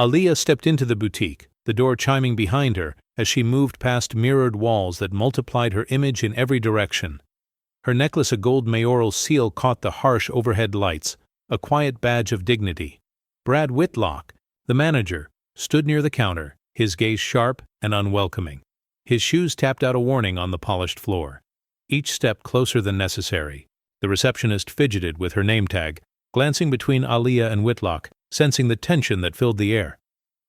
Aaliyah stepped into the boutique, the door chiming behind her as she moved past mirrored walls that multiplied her image in every direction. Her necklace, a gold mayoral seal, caught the harsh overhead lights, a quiet badge of dignity. Brad Whitlock, the manager, stood near the counter, his gaze sharp and unwelcoming. His shoes tapped out a warning on the polished floor. Each step closer than necessary. The receptionist fidgeted with her name tag, glancing between Aaliyah and Whitlock, sensing the tension that filled the air.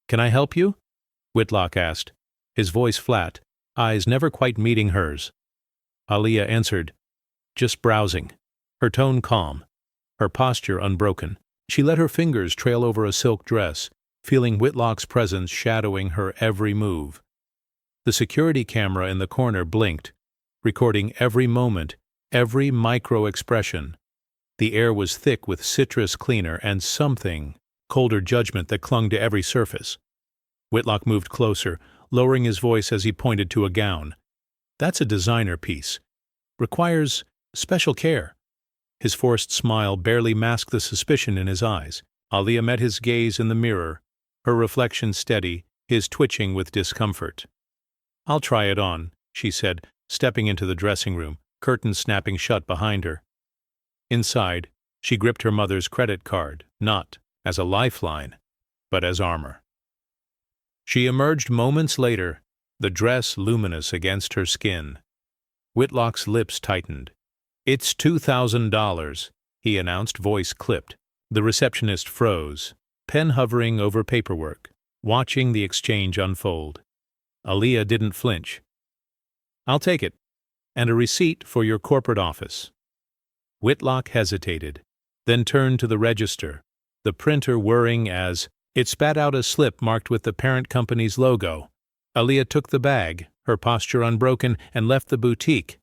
"Can I help you?" Whitlock asked, his voice flat, eyes never quite meeting hers. Aaliyah answered, "Just browsing," her tone calm, her posture unbroken. She let her fingers trail over a silk dress, feeling Whitlock's presence shadowing her every move. The security camera in the corner blinked, recording every moment, every micro-expression. The air was thick with citrus cleaner and something, colder judgment that clung to every surface. Whitlock moved closer, lowering his voice as he pointed to a gown. "That's a designer piece. Requires special care." His forced smile barely masked the suspicion in his eyes. Aaliyah met his gaze in the mirror, her reflection steady, his twitching with discomfort. "I'll try it on," she said, stepping into the dressing room, curtains snapping shut behind her. Inside, she gripped her mother's credit card, not as a lifeline, but as armor. She emerged moments later, the dress luminous against her skin. Whitlock's lips tightened. "It's $2,000, he announced, voice clipped. The receptionist froze, pen hovering over paperwork, watching the exchange unfold. Aaliyah didn't flinch. "I'll take it, and a receipt for your corporate office." Whitlock hesitated, then turned to the register, the printer whirring as it spat out a slip marked with the parent company's logo. Aaliyah took the bag, her posture unbroken, and left the boutique,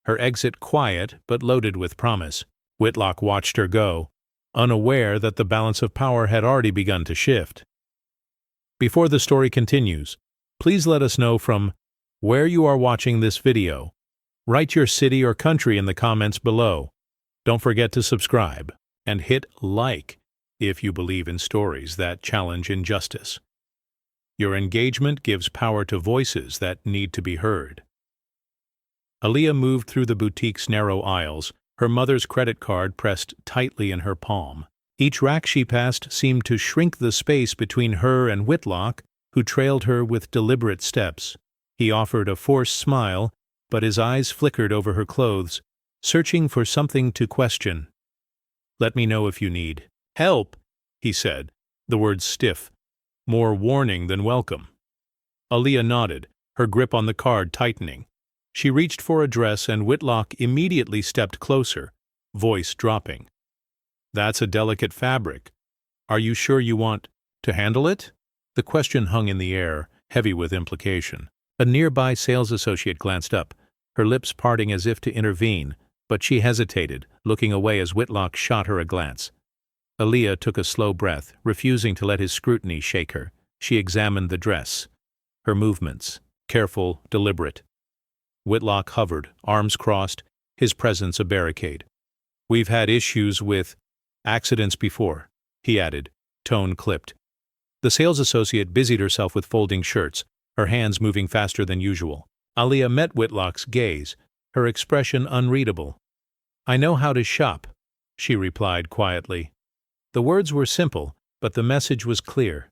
her exit quiet but loaded with promise. Whitlock watched her go, unaware that the balance of power had already begun to shift. Before the story continues, please let us know from where you are watching this video. Write your city or country in the comments below. Don't forget to subscribe and hit like if you believe in stories that challenge injustice. Your engagement gives power to voices that need to be heard. Aaliyah moved through the boutique's narrow aisles, her mother's credit card pressed tightly in her palm. Each rack she passed seemed to shrink the space between her and Whitlock, who trailed her with deliberate steps. He offered a forced smile, but his eyes flickered over her clothes, searching for something to question. "Let me know if you need help," he said, the words stiff, more warning than welcome. Aaliyah nodded, her grip on the card tightening. She reached for a dress and Whitlock immediately stepped closer, voice dropping. "That's a delicate fabric. Are you sure you want to handle it?" The question hung in the air, heavy with implication. A nearby sales associate glanced up, her lips parting as if to intervene, but she hesitated, looking away as Whitlock shot her a glance. Aaliyah took a slow breath, refusing to let his scrutiny shake her. She examined the dress, her movements, careful, deliberate. Whitlock hovered, arms crossed, his presence a barricade. "We've had issues with accidents before," he added, tone clipped. The sales associate busied herself with folding shirts, her hands moving faster than usual. Aaliyah met Whitlock's gaze, her expression unreadable. "I know how to shop," she replied quietly. The words were simple, but the message was clear.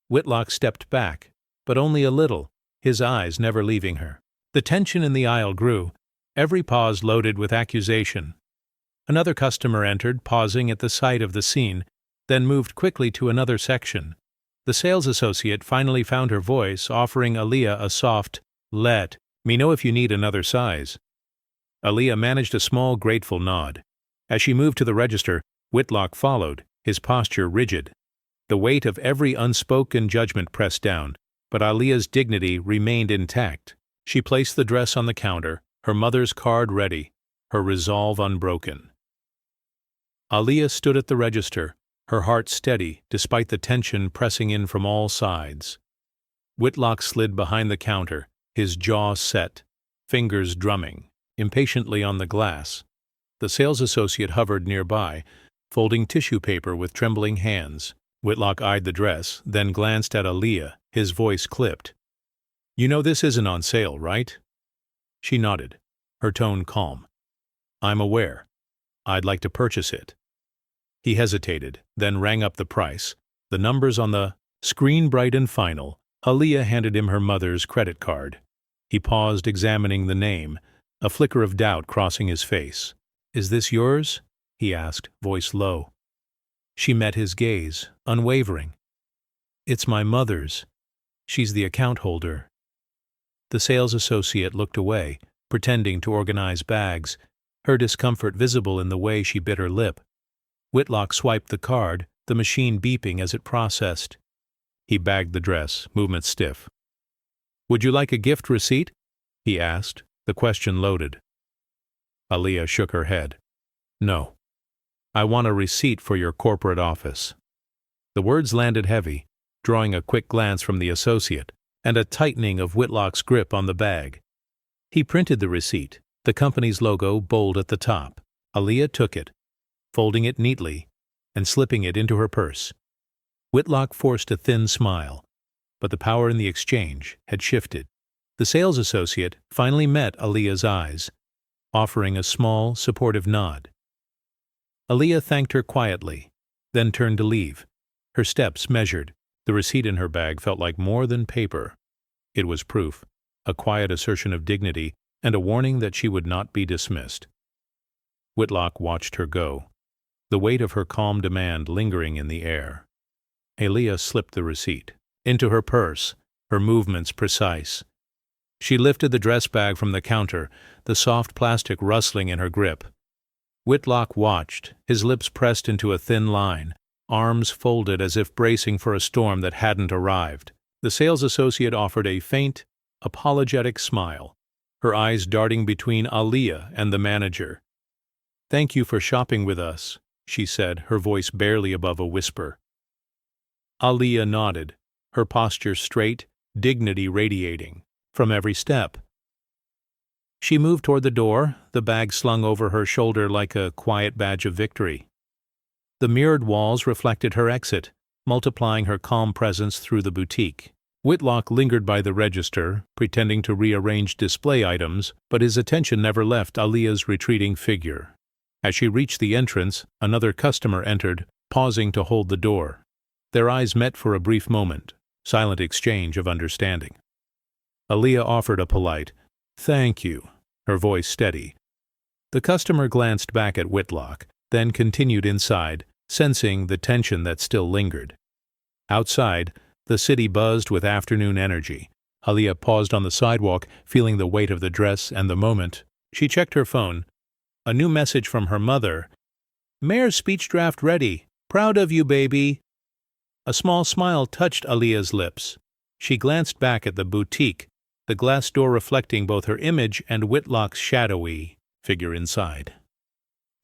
Whitlock stepped back, but only a little, his eyes never leaving her. The tension in the aisle grew, every pause loaded with accusation. Another customer entered, pausing at the sight of the scene, then moved quickly to another section. The sales associate finally found her voice, offering Aaliyah a soft, "Let me know if you need another size." Aaliyah managed a small, grateful nod. As she moved to the register, Whitlock followed, his posture rigid. The weight of every unspoken judgment pressed down, but Aaliyah's dignity remained intact. She placed the dress on the counter, her mother's card ready, her resolve unbroken. Aaliyah stood at the register, her heart steady despite the tension pressing in from all sides. Whitlock slid behind the counter, his jaw set, fingers drumming, impatiently on the glass. The sales associate hovered nearby, folding tissue paper with trembling hands. Whitlock eyed the dress, then glanced at Aaliyah, his voice clipped. "You know this isn't on sale, right?" She nodded, her tone calm. "I'm aware. I'd like to purchase it." He hesitated, then rang up the price. The numbers on the screen bright and final. Aaliyah handed him her mother's credit card. He paused, examining the name, a flicker of doubt crossing his face. "Is this yours?" he asked, voice low. She met his gaze, unwavering. "It's my mother's. She's the account holder." The sales associate looked away, pretending to organize bags, her discomfort visible in the way she bit her lip. Whitlock swiped the card, the machine beeping as it processed. He bagged the dress, movement stiff. "Would you like a gift receipt?" he asked, the question loaded. Aaliyah shook her head. "No. I want a receipt for your corporate office." The words landed heavy, drawing a quick glance from the associate, and a tightening of Whitlock's grip on the bag. He printed the receipt, the company's logo bold at the top. Aaliyah took it, folding it neatly, and slipping it into her purse. Whitlock forced a thin smile, but the power in the exchange had shifted. The sales associate finally met Aaliyah's eyes, offering a small, supportive nod. Aaliyah thanked her quietly, then turned to leave, her steps measured. The receipt in her bag felt like more than paper. It was proof, a quiet assertion of dignity, and a warning that she would not be dismissed. Whitlock watched her go, the weight of her calm demand lingering in the air. Aaliyah slipped the receipt into her purse, her movements precise. She lifted the dress bag from the counter, the soft plastic rustling in her grip. Whitlock watched, his lips pressed into a thin line, arms folded as if bracing for a storm that hadn't arrived. The sales associate offered a faint, apologetic smile, her eyes darting between Aaliyah and the manager. "Thank you for shopping with us," she said, her voice barely above a whisper. Aaliyah nodded, her posture straight, dignity radiating from every step. She moved toward the door, the bag slung over her shoulder like a quiet badge of victory. The mirrored walls reflected her exit, multiplying her calm presence through the boutique. Whitlock lingered by the register, pretending to rearrange display items, but his attention never left Aaliyah's retreating figure. As she reached the entrance, another customer entered, pausing to hold the door. Their eyes met for a brief moment, silent exchange of understanding. Aaliyah offered a polite, "Thank you," her voice steady. The customer glanced back at Whitlock, then continued inside, sensing the tension that still lingered. Outside, the city buzzed with afternoon energy. Aaliyah paused on the sidewalk, feeling the weight of the dress and the moment. She checked her phone. A new message from her mother. "Mayor's speech draft ready. Proud of you, baby." A small smile touched Aaliyah's lips. She glanced back at the boutique, the glass door reflecting both her image and Whitlock's shadowy figure inside.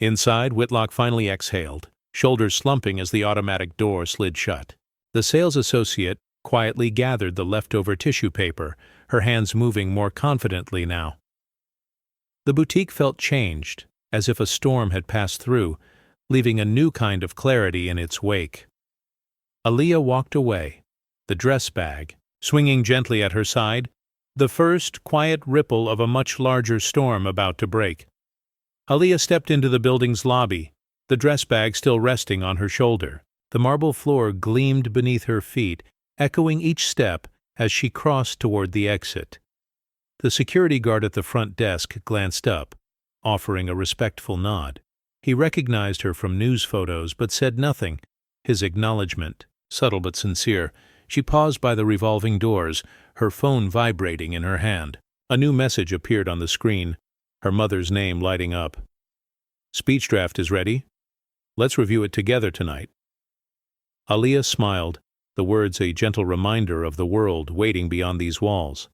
Inside, Whitlock finally exhaled, shoulders slumping as the automatic door slid shut. The sales associate quietly gathered the leftover tissue paper, her hands moving more confidently now. The boutique felt changed, as if a storm had passed through, leaving a new kind of clarity in its wake. Aaliyah walked away, the dress bag swinging gently at her side, the first quiet ripple of a much larger storm about to break. Aaliyah stepped into the building's lobby, the dress bag still resting on her shoulder. The marble floor gleamed beneath her feet, echoing each step as she crossed toward the exit. The security guard at the front desk glanced up, offering a respectful nod. He recognized her from news photos but said nothing, his acknowledgement subtle but sincere. She paused by the revolving doors, her phone vibrating in her hand. A new message appeared on the screen, her mother's name lighting up. "Speech draft is ready. Let's review it together tonight." Aaliyah smiled, the words a gentle reminder of the world waiting beyond these walls.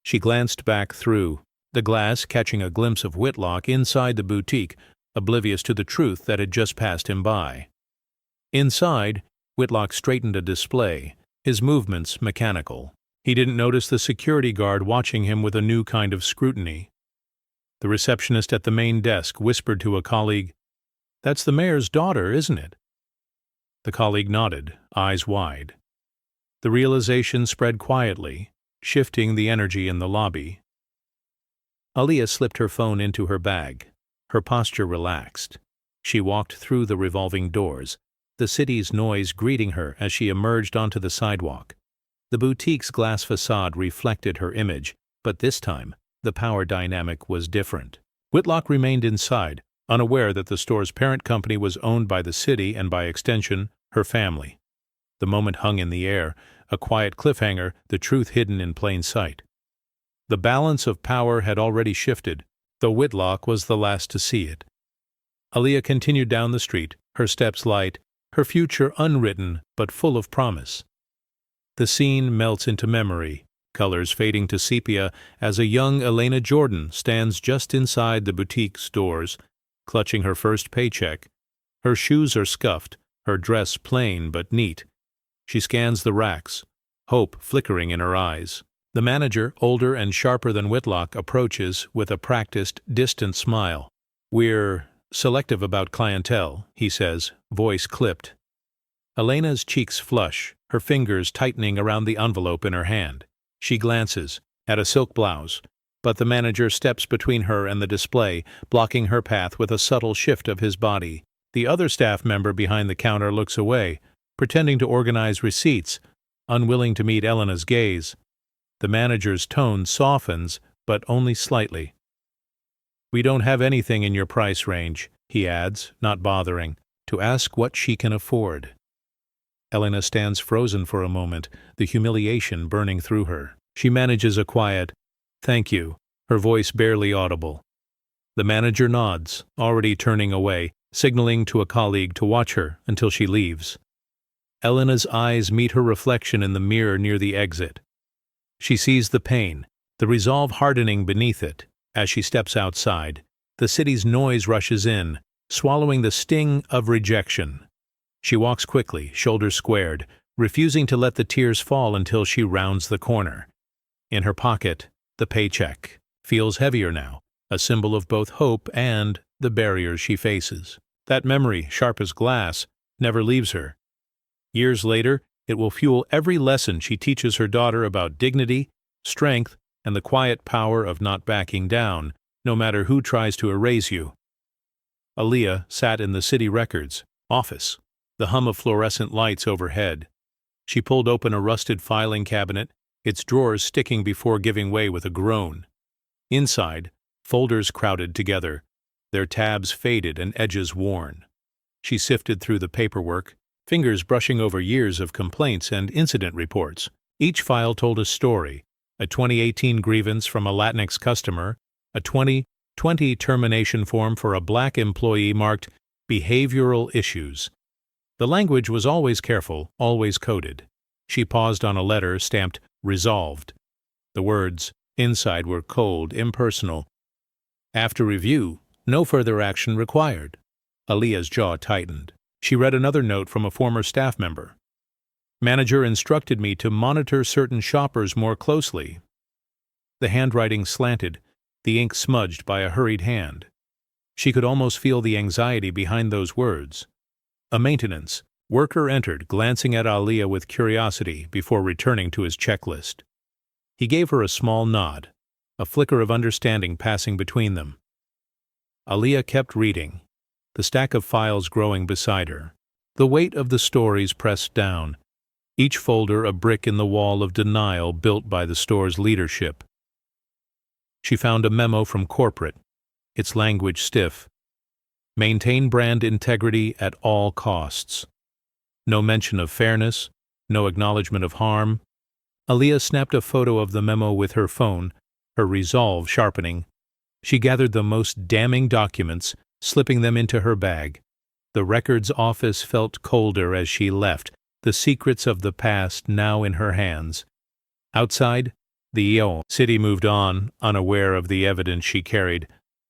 She glanced back through the glass, catching a glimpse of Whitlock inside the boutique, oblivious to the truth that had just passed him by. Inside, Whitlock straightened a display, his movements mechanical. He didn't notice the security guard watching him with a new kind of scrutiny. The receptionist at the main desk whispered to a colleague, "That's the mayor's daughter, isn't it?" The colleague nodded, eyes wide. The realization spread quietly, shifting the energy in the lobby. Aaliyah slipped her phone into her bag. Her posture relaxed. She walked through the revolving doors, the city's noise greeting her as she emerged onto the sidewalk. The boutique's glass facade reflected her image, but this time, the power dynamic was different. Whitlock remained inside, unaware that the store's parent company was owned by the city and, by extension, her family. The moment hung in the air, a quiet cliffhanger, the truth hidden in plain sight. The balance of power had already shifted, though Whitlock was the last to see it. Aaliyah continued down the street, her steps light, her future unwritten but full of promise. The scene melts into memory, colors fading to sepia as a young Elena Jordan stands just inside the boutique's doors, clutching her first paycheck. Her shoes are scuffed, her dress plain but neat. She scans the racks, hope flickering in her eyes. The manager, older and sharper than Whitlock, approaches with a practiced, distant smile. "We're selective about clientele," he says, voice clipped. Elena's cheeks flush, her fingers tightening around the envelope in her hand. She glances at a silk blouse, but the manager steps between her and the display, blocking her path with a subtle shift of his body. The other staff member behind the counter looks away, pretending to organize receipts, unwilling to meet Elena's gaze. The manager's tone softens, but only slightly. "We don't have anything in your price range," he adds, not bothering, to ask what she can afford. Elena stands frozen for a moment, the humiliation burning through her. She manages a quiet, "Thank you," her voice barely audible. The manager nods, already turning away, signaling to a colleague to watch her until she leaves. Elena's eyes meet her reflection in the mirror near the exit. She sees the pain, the resolve hardening beneath it. As she steps outside, the city's noise rushes in, swallowing the sting of rejection. She walks quickly, shoulders squared, refusing to let the tears fall until she rounds the corner. In her pocket, the paycheck feels heavier now, a symbol of both hope and the barriers she faces. That memory, sharp as glass, never leaves her. Years later, it will fuel every lesson she teaches her daughter about dignity, strength, and the quiet power of not backing down, no matter who tries to erase you. Aaliyah sat in the city records office, the hum of fluorescent lights overhead. She pulled open a rusted filing cabinet, its drawers sticking before giving way with a groan. Inside, folders crowded together, their tabs faded and edges worn. She sifted through the paperwork, fingers brushing over years of complaints and incident reports. Each file told a story: a 2018 grievance from a Latinx customer, a 2020 termination form for a black employee marked behavioral issues. The language was always careful, always coded. She paused on a letter stamped resolved. The words inside were cold, impersonal. After review, no further action required. Aaliyah's jaw tightened. She read another note from a former staff member. Manager instructed me to monitor certain shoppers more closely. The handwriting slanted, the ink smudged by a hurried hand. She could almost feel the anxiety behind those words. A maintenance worker entered, glancing at Aaliyah with curiosity before returning to his checklist. He gave her a small nod, a flicker of understanding passing between them. Aaliyah kept reading, the stack of files growing beside her. The weight of the stories pressed down, each folder a brick in the wall of denial built by the store's leadership. She found a memo from corporate, its language stiff. Maintain brand integrity at all costs. No mention of fairness, no acknowledgement of harm. Aaliyah snapped a photo of the memo with her phone, her resolve sharpening. She gathered the most damning documents, slipping them into her bag. The records office felt colder as she left, the secrets of the past now in her hands. Outside, the city moved on, unaware of the evidence she carried.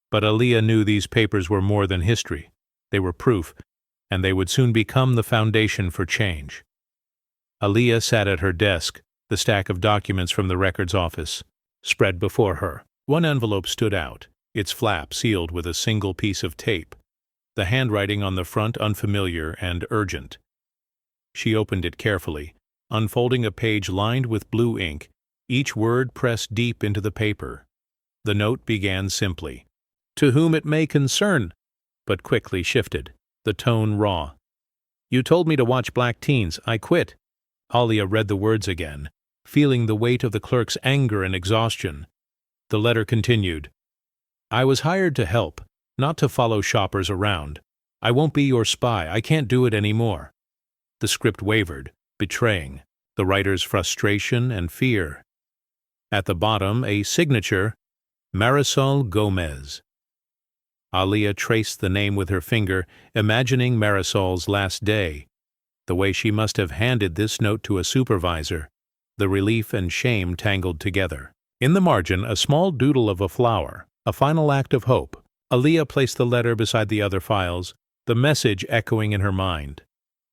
But Aaliyah knew these papers were more than history. They were proof, and they would soon become the foundation for change. Aaliyah sat at her desk, the stack of documents from the records office spread before her. One envelope stood out, its flap sealed with a single piece of tape, the handwriting on the front unfamiliar and urgent. She opened it carefully, unfolding a page lined with blue ink, each word pressed deep into the paper. The note began simply, "To whom it may concern," but quickly shifted, the tone raw. "You told me to watch black teens. I quit." Aaliyah read the words again, feeling the weight of the clerk's anger and exhaustion. The letter continued, "I was hired to help, not to follow shoppers around. I won't be your spy. I can't do it anymore." The script wavered, betraying the writer's frustration and fear. At the bottom, a signature, Marisol Gomez. Aaliyah traced the name with her finger, imagining Marisol's last day, the way she must have handed this note to a supervisor, the relief and shame tangled together. In the margin, a small doodle of a flower, a final act of hope. Aaliyah placed the letter beside the other files, the message echoing in her mind.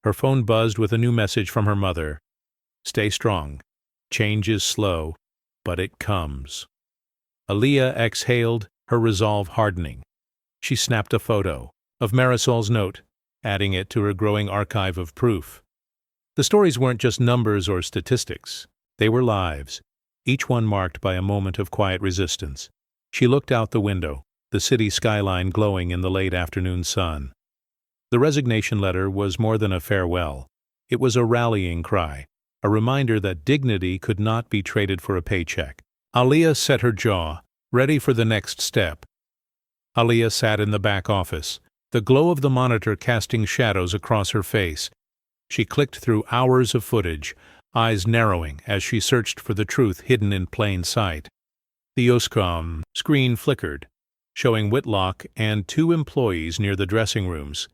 Her phone buzzed with a new message from her mother. "Stay strong. Change is slow, but it comes." Aaliyah exhaled, her resolve hardening. She snapped a photo of Marisol's note, adding it to her growing archive of proof. The stories weren't just numbers or statistics. They were lives, each one marked by a moment of quiet resistance. She looked out the window, the city skyline glowing in the late afternoon sun. The resignation letter was more than a farewell. It was a rallying cry, a reminder that dignity could not be traded for a paycheck. Aaliyah set her jaw, ready for the next step. Aaliyah sat in the back office, the glow of the monitor casting shadows across her face. She clicked through hours of footage, eyes narrowing as she searched for the truth hidden in plain sight. The Oscom screen flickered, showing Whitlock and 2 employees near the dressing rooms.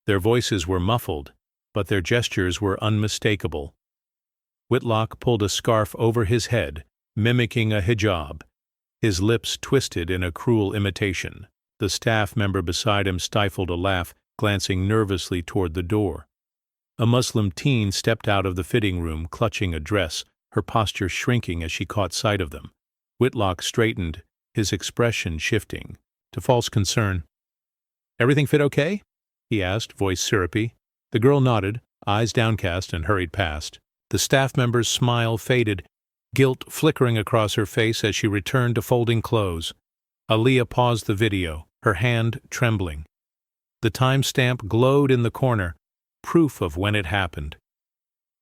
Their voices were muffled, but their gestures were unmistakable. Whitlock pulled a scarf over his head, mimicking a hijab, his lips twisted in a cruel imitation. The staff member beside him stifled a laugh, glancing nervously toward the door. A Muslim teen stepped out of the fitting room, clutching a dress, her posture shrinking as she caught sight of them. Whitlock straightened, his expression shifting to false concern. "Everything fit okay?" he asked, voice syrupy. The girl nodded, eyes downcast, and hurried past. The staff member's smile faded, guilt flickering across her face as she returned to folding clothes. Aaliyah paused the video, her hand trembling. The timestamp glowed in the corner, proof of when it happened.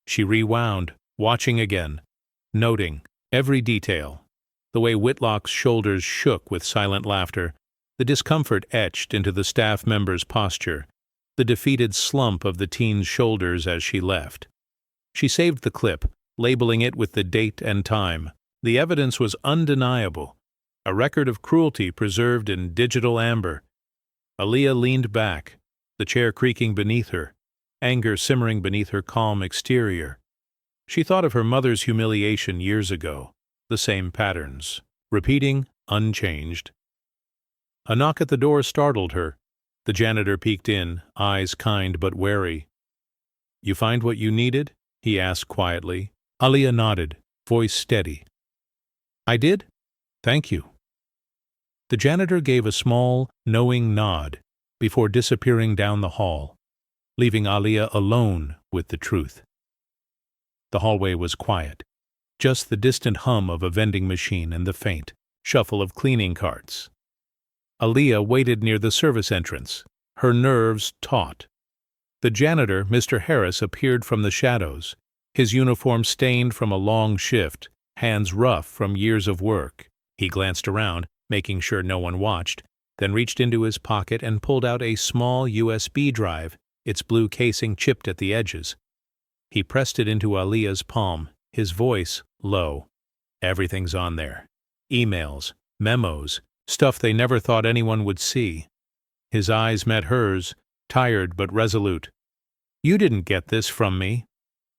She rewound, watching again, noting every detail, the way Whitlock's shoulders shook with silent laughter, the discomfort etched into the staff member's posture, the defeated slump of the teen's shoulders as she left. She saved the clip, labeling it with the date and time. The evidence was undeniable, a record of cruelty preserved in digital amber. Aaliyah leaned back, the chair creaking beneath her, anger simmering beneath her calm exterior. She thought of her mother's humiliation years ago, the same patterns, repeating, unchanged. A knock at the door startled her. The janitor peeked in, eyes kind but wary. "You find what you needed?" he asked quietly. Aaliyah nodded, voice steady. "I did? Thank you." The janitor gave a small, knowing nod before disappearing down the hall, leaving Aaliyah alone with the truth. The hallway was quiet, just the distant hum of a vending machine and the faint shuffle of cleaning carts. Aaliyah waited near the service entrance, her nerves taut. The janitor, Mr. Harris, appeared from the shadows, his uniform stained from a long shift, hands rough from years of work. He glanced around, making sure no one watched, then reached into his pocket and pulled out a small USB drive, its blue casing chipped at the edges. He pressed it into Aaliyah's palm, his voice low. "Everything's on there. Emails, memos, stuff they never thought anyone would see." His eyes met hers, tired but resolute. "You didn't get this from me."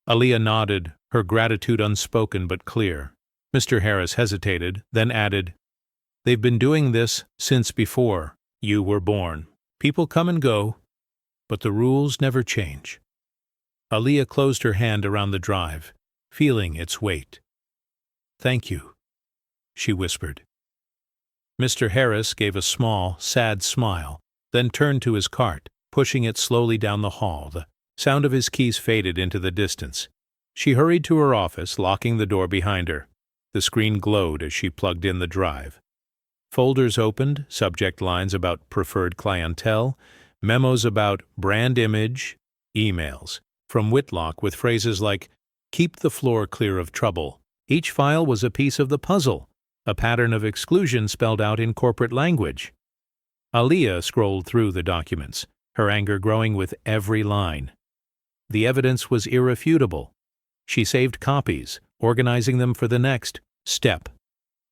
Aaliyah nodded, her gratitude unspoken but clear. Mr. Harris hesitated, then added, "They've been doing this since before you were born. People come and go, but the rules never change." Aaliyah closed her hand around the drive, feeling its weight. "Thank you," she whispered. Mr. Harris gave a small, sad smile, then turned to his cart, pushing it slowly down the hall, the Sound of his keys faded into the distance. She hurried to her office, locking the door behind her. The screen glowed as she plugged in the drive. Folders opened, subject lines about preferred clientele, memos about brand image, emails from Whitlock with phrases like, "Keep the floor clear of trouble." Each file was a piece of the puzzle, a pattern of exclusion spelled out in corporate language. Aaliyah scrolled through the documents, her anger growing with every line. The evidence was irrefutable. She saved copies, organizing them for the next step.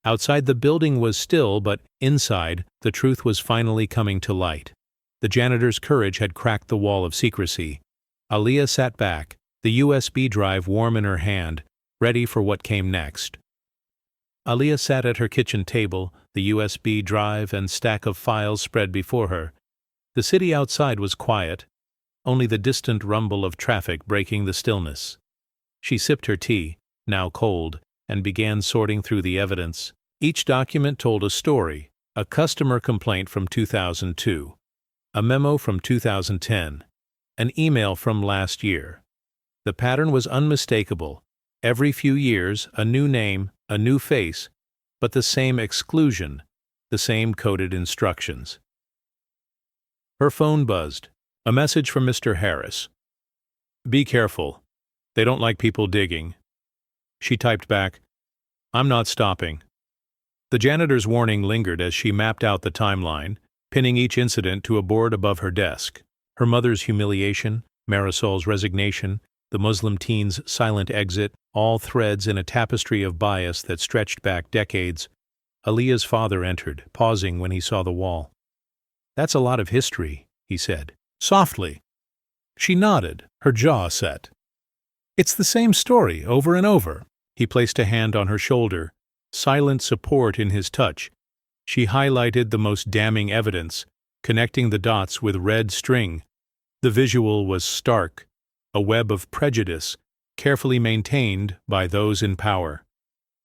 Outside the building was still, but inside, the truth was finally coming to light. The janitor's courage had cracked the wall of secrecy. Aaliyah sat back, the USB drive warm in her hand, ready for what came next. Aaliyah sat at her kitchen table, the USB drive and stack of files spread before her. The city outside was quiet, only the distant rumble of traffic breaking the stillness. She sipped her tea, now cold, and began sorting through the evidence. Each document told a story: a customer complaint from 2002, a memo from 2010, an email from last year. The pattern was unmistakable. Every few years, a new name, a new face, but the same exclusion, the same coded instructions. Her phone buzzed. A message from Mr. Harris. "Be careful. They don't like people digging." She typed back, "I'm not stopping." The janitor's warning lingered as she mapped out the timeline, pinning each incident to a board above her desk. Her mother's humiliation, Marisol's resignation, the Muslim teen's silent exit, all threads in a tapestry of bias that stretched back decades. Aaliyah's father entered, pausing when he saw the wall. "That's a lot of history," he said, softly. She nodded, her jaw set. "It's the same story, over and over." He placed a hand on her shoulder, silent support in his touch. She highlighted the most damning evidence, connecting the dots with red string. The visual was stark, a web of prejudice, carefully maintained by those in power.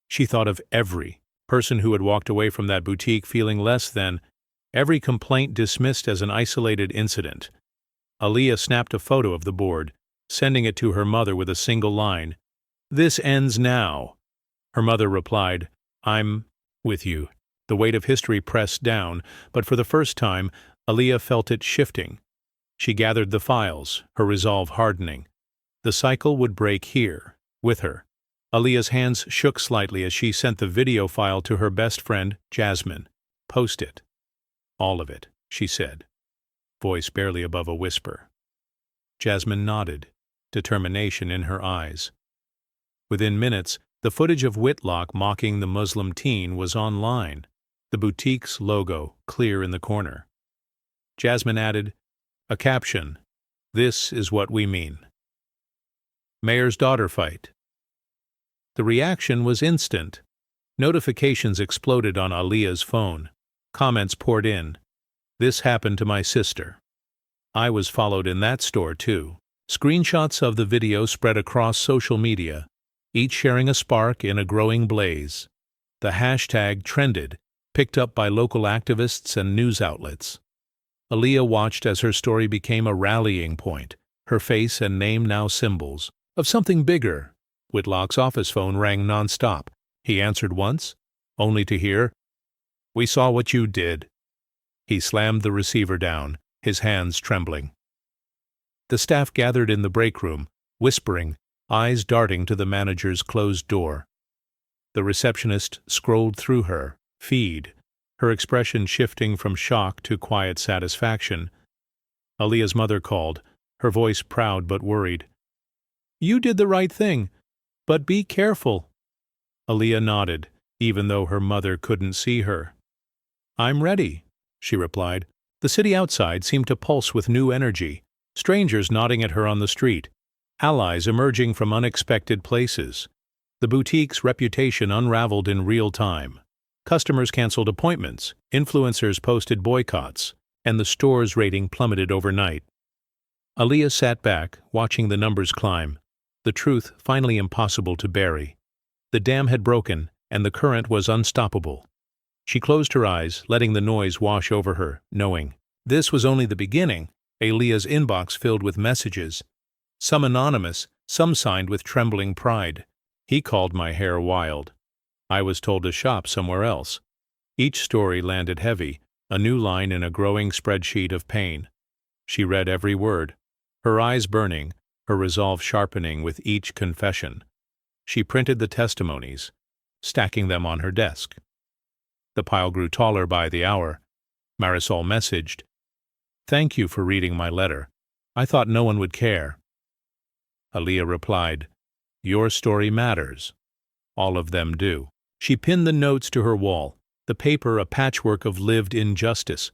She thought of every person who had walked away from that boutique feeling less than, every complaint dismissed as an isolated incident. Aaliyah snapped a photo of the board, sending it to her mother with a single line, "This ends now." Her mother replied, "I'm with you." The weight of history pressed down, but for the first time, Aaliyah felt it shifting. She gathered the files, her resolve hardening. The cycle would break here, with her. Aaliyah's hands shook slightly as she sent the video file to her best friend, Jasmine. "Post it." "All of it," she said, voice barely above a whisper. Jasmine nodded, determination in her eyes. Within minutes, the footage of Whitlock mocking the Muslim teen was online, the boutique's logo clear in the corner. Jasmine added, a caption, "This is what we mean." Mayor's daughter fight. The reaction was instant. Notifications exploded on Aaliyah's phone. Comments poured in. "This happened to my sister. I was followed in that store too." Screenshots of the video spread across social media, each sharing a spark in a growing blaze. The hashtag trended, picked up by local activists and news outlets. Aaliyah watched as her story became a rallying point, her face and name now symbols of something bigger. Whitlock's office phone rang nonstop. He answered once, only to hear, "We saw what you did." He slammed the receiver down, his hands trembling. The staff gathered in the break room, whispering, eyes darting to the manager's closed door. The receptionist scrolled through her feed, her expression shifting from shock to quiet satisfaction. Aaliyah's mother called, her voice proud but worried. "You did the right thing, but be careful." Aaliyah nodded, even though her mother couldn't see her. "I'm ready," she replied. The city outside seemed to pulse with new energy, strangers nodding at her on the street, allies emerging from unexpected places. The boutique's reputation unraveled in real time. Customers canceled appointments, influencers posted boycotts, and the store's rating plummeted overnight. Aaliyah sat back, watching the numbers climb, the truth finally impossible to bury. The dam had broken, and the current was unstoppable. She closed her eyes, letting the noise wash over her, knowing this was only the beginning. Aaliyah's inbox filled with messages. Some anonymous, some signed with trembling pride. He called my hair wild. I was told to shop somewhere else. Each story landed heavy, a new line in a growing spreadsheet of pain. She read every word, her eyes burning, her resolve sharpening with each confession. She printed the testimonies, stacking them on her desk. The pile grew taller by the hour. Marisol messaged, "Thank you for reading my letter. I thought no one would care." Aaliyah replied, "Your story matters. All of them do." She pinned the notes to her wall, the paper a patchwork of lived injustice.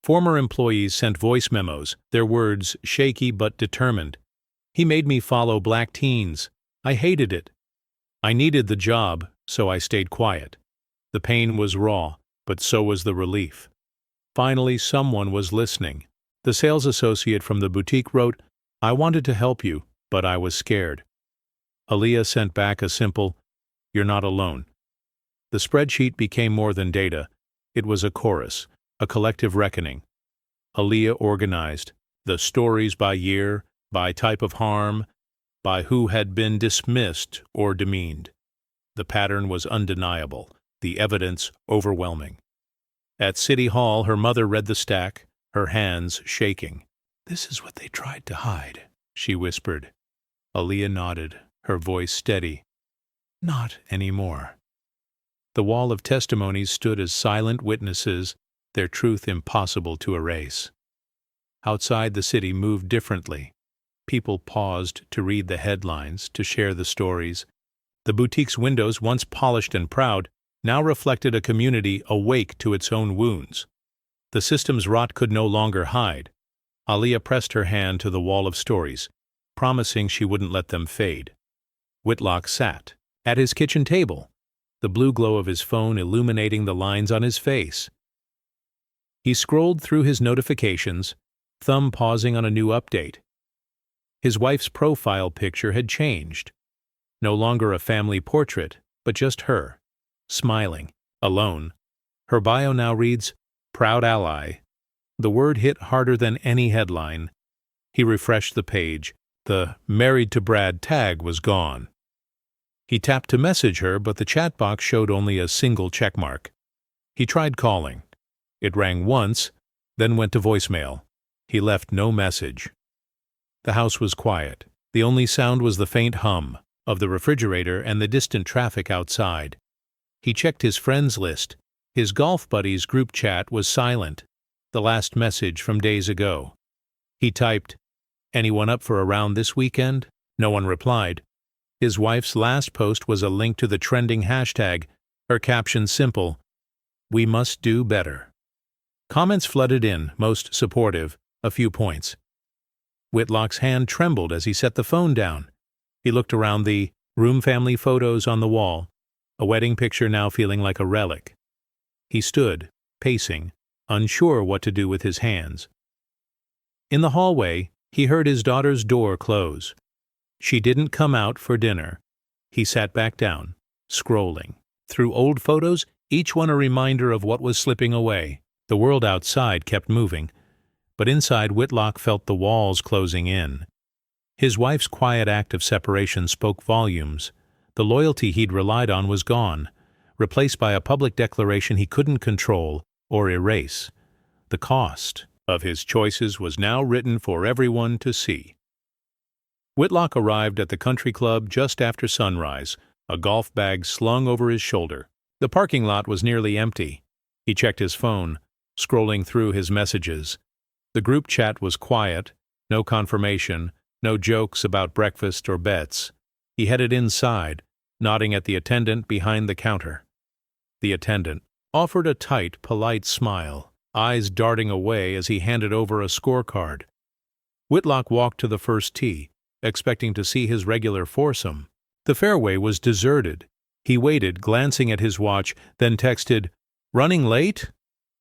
Former employees sent voice memos, their words shaky but determined. "He made me follow black teens. I hated it. I needed the job, so I stayed quiet." The pain was raw, but so was the relief. Finally, someone was listening. The sales associate from the boutique wrote, "I wanted to help you, but I was scared." Aaliyah sent back a simple, "You're not alone." The spreadsheet became more than data. It was a chorus, a collective reckoning. Aaliyah organized the stories by year, by type of harm, by who had been dismissed or demeaned. The pattern was undeniable, the evidence overwhelming. At City Hall, her mother read the stack, her hands shaking. "This is what they tried to hide," she whispered. Aaliyah nodded, her voice steady. "Not anymore." The wall of testimonies stood as silent witnesses, their truth impossible to erase. Outside, the city moved differently. People paused to read the headlines, to share the stories. The boutique's windows, once polished and proud, now reflected a community awake to its own wounds. The system's rot could no longer hide. Aaliyah pressed her hand to the wall of stories, promising she wouldn't let them fade. Whitlock sat at his kitchen table, the blue glow of his phone illuminating the lines on his face. He scrolled through his notifications, thumb pausing on a new update. His wife's profile picture had changed. No longer a family portrait, but just her, smiling, alone. Her bio now reads, "Proud ally." The word hit harder than any headline. He refreshed the page. The "Married to Brad" tag was gone. He tapped to message her, but the chat box showed only a single checkmark. He tried calling. It rang once, then went to voicemail. He left no message. The house was quiet. The only sound was the faint hum of the refrigerator and the distant traffic outside. He checked his friends list. His golf buddies' group chat was silent, the last message from days ago. He typed, "Anyone up for a round this weekend?" No one replied. His wife's last post was a link to the trending hashtag, her caption simple, "We must do better." Comments flooded in, most supportive, a few points. Whitlock's hand trembled as he set the phone down. He looked around the room family photos on the wall, a wedding picture now feeling like a relic. He stood, pacing, unsure what to do with his hands. In the hallway, he heard his daughter's door close. She didn't come out for dinner. He sat back down, scrolling. Through old photos, each one a reminder of what was slipping away. The world outside kept moving, but inside Whitlock felt the walls closing in. His wife's quiet act of separation spoke volumes. The loyalty he'd relied on was gone, replaced by a public declaration he couldn't control or erase. The cost of his choices was now written for everyone to see. Whitlock arrived at the country club just after sunrise, a golf bag slung over his shoulder. The parking lot was nearly empty. He checked his phone, scrolling through his messages. The group chat was quiet, no confirmation, no jokes about breakfast or bets. He headed inside, nodding at the attendant behind the counter. The attendant offered a tight, polite smile, eyes darting away as he handed over a scorecard. Whitlock walked to the first tee, expecting to see his regular foursome. The fairway was deserted. He waited, glancing at his watch, then texted, "Running late?"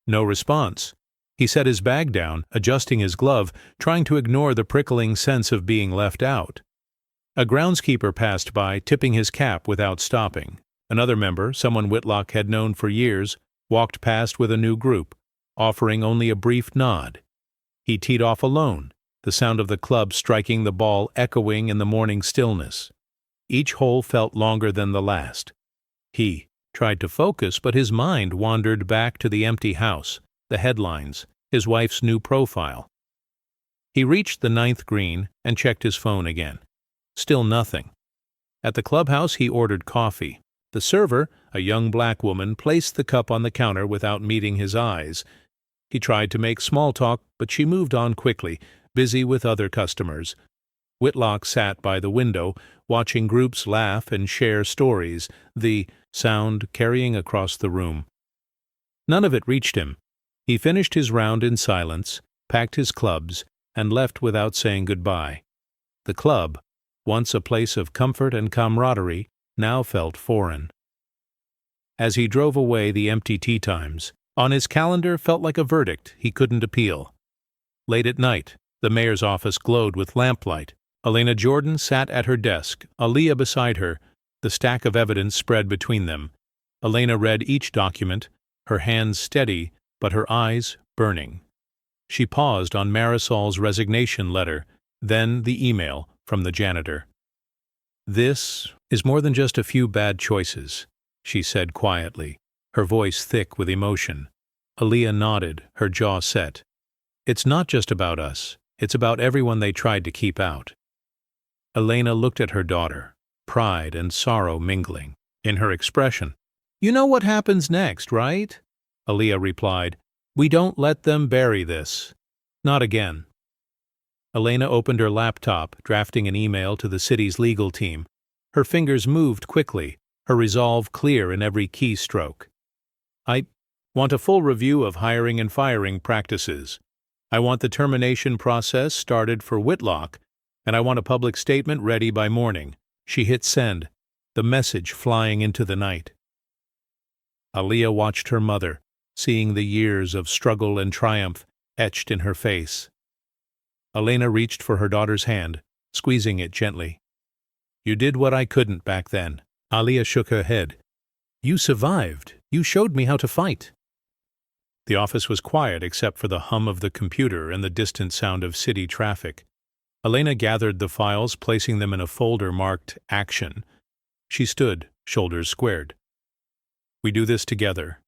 No response. He set his bag down, adjusting his glove, trying to ignore the prickling sense of being left out. A groundskeeper passed by, tipping his cap without stopping. Another member, someone Whitlock had known for years, walked past with a new group, offering only a brief nod. He teed off alone, the sound of the club striking the ball echoing in the morning stillness. Each hole felt longer than the last. He tried to focus, but his mind wandered back to the empty house, the headlines, his wife's new profile. He reached the 9th green and checked his phone again. Still nothing. At the clubhouse, he ordered coffee. The server, a young black woman, placed the cup on the counter without meeting his eyes. He tried to make small talk, but she moved on quickly, busy with other customers. Whitlock sat by the window, watching groups laugh and share stories, the sound carrying across the room. None of it reached him. He finished his round in silence, packed his clubs, and left without saying goodbye. The club, once a place of comfort and camaraderie, now felt foreign. As he drove away the empty tea times, on his calendar felt like a verdict he couldn't appeal. Late at night, the mayor's office glowed with lamplight. Elena Jordan sat at her desk, Aaliyah beside her, the stack of evidence spread between them. Elena read each document, her hands steady, but her eyes burning. She paused on Marisol's resignation letter, then the email from the janitor. "This is more than just a few bad choices," she said quietly, her voice thick with emotion. Aaliyah nodded, her jaw set. "It's not just about us. It's about everyone they tried to keep out." Elena looked at her daughter, pride and sorrow mingling in her expression. "You know what happens next, right?" Aaliyah replied. "We don't let them bury this. Not again." Elena opened her laptop, drafting an email to the city's legal team. Her fingers moved quickly, her resolve clear in every keystroke. "I want a full review of hiring and firing practices. I want the termination process started for Whitlock, and I want a public statement ready by morning." She hit send, the message flying into the night. Aaliyah watched her mother, seeing the years of struggle and triumph etched in her face. Elena reached for her daughter's hand, squeezing it gently. "You did what I couldn't back then." Aaliyah shook her head. "You survived. You showed me how to fight." The office was quiet except for the hum of the computer and the distant sound of city traffic. Elena gathered the files, placing them in a folder marked Action. She stood, shoulders squared. "We do this together."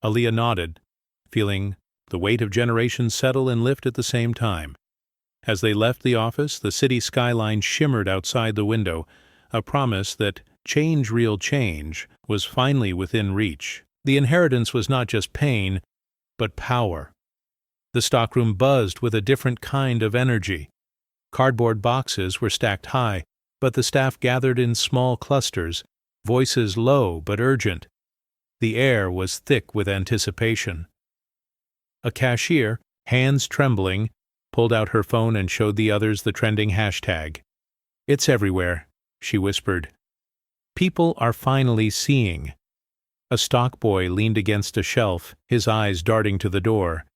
Aaliyah nodded, feeling the weight of generations settle and lift at the same time. As they left the office, the city skyline shimmered outside the window, a promise that change, real change, was finally within reach. The inheritance was not just pain, but power. The stockroom buzzed with a different kind of energy. Cardboard boxes were stacked high, but the staff gathered in small clusters, voices low but urgent. The air was thick with anticipation. A cashier, hands trembling, pulled out her phone and showed the others the trending hashtag. "It's everywhere," she whispered. "People are finally seeing." A stock boy leaned against a shelf, his eyes darting to the door.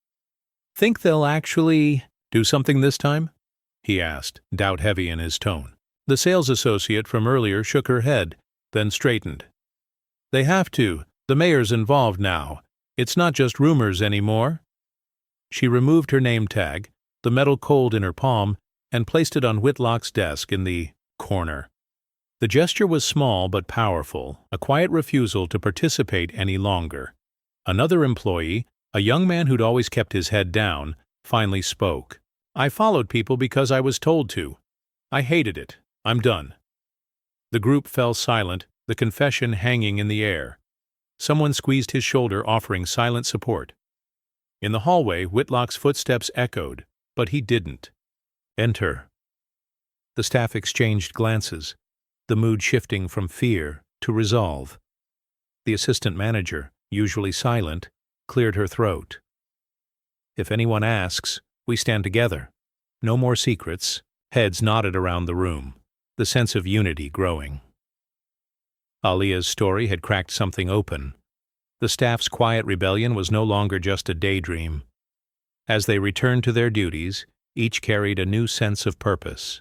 "Think they'll actually do something this time?" he asked, doubt heavy in his tone. The sales associate from earlier shook her head, then straightened. "They have to. The mayor's involved now. It's not just rumors anymore." She removed her name tag, the metal cold in her palm, and placed it on Whitlock's desk in the corner. The gesture was small but powerful, a quiet refusal to participate any longer. Another employee, a young man who'd always kept his head down, finally spoke. "I followed people because I was told to. I hated it. I'm done." The group fell silent, the confession hanging in the air. Someone squeezed his shoulder, offering silent support. In the hallway, Whitlock's footsteps echoed, but he didn't. "Enter." The staff exchanged glances, the mood shifting from fear to resolve. The assistant manager, usually silent, cleared her throat. "If anyone asks, we stand together. No more secrets." Heads nodded around the room, the sense of unity growing. Aaliyah's story had cracked something open. The staff's quiet rebellion was no longer just a daydream. As they returned to their duties, each carried a new sense of purpose.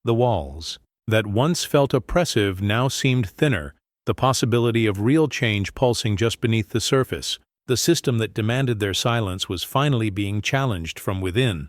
The walls, that once felt oppressive, now seemed thinner, the possibility of real change pulsing just beneath the surface. The system that demanded their silence was finally being challenged from within.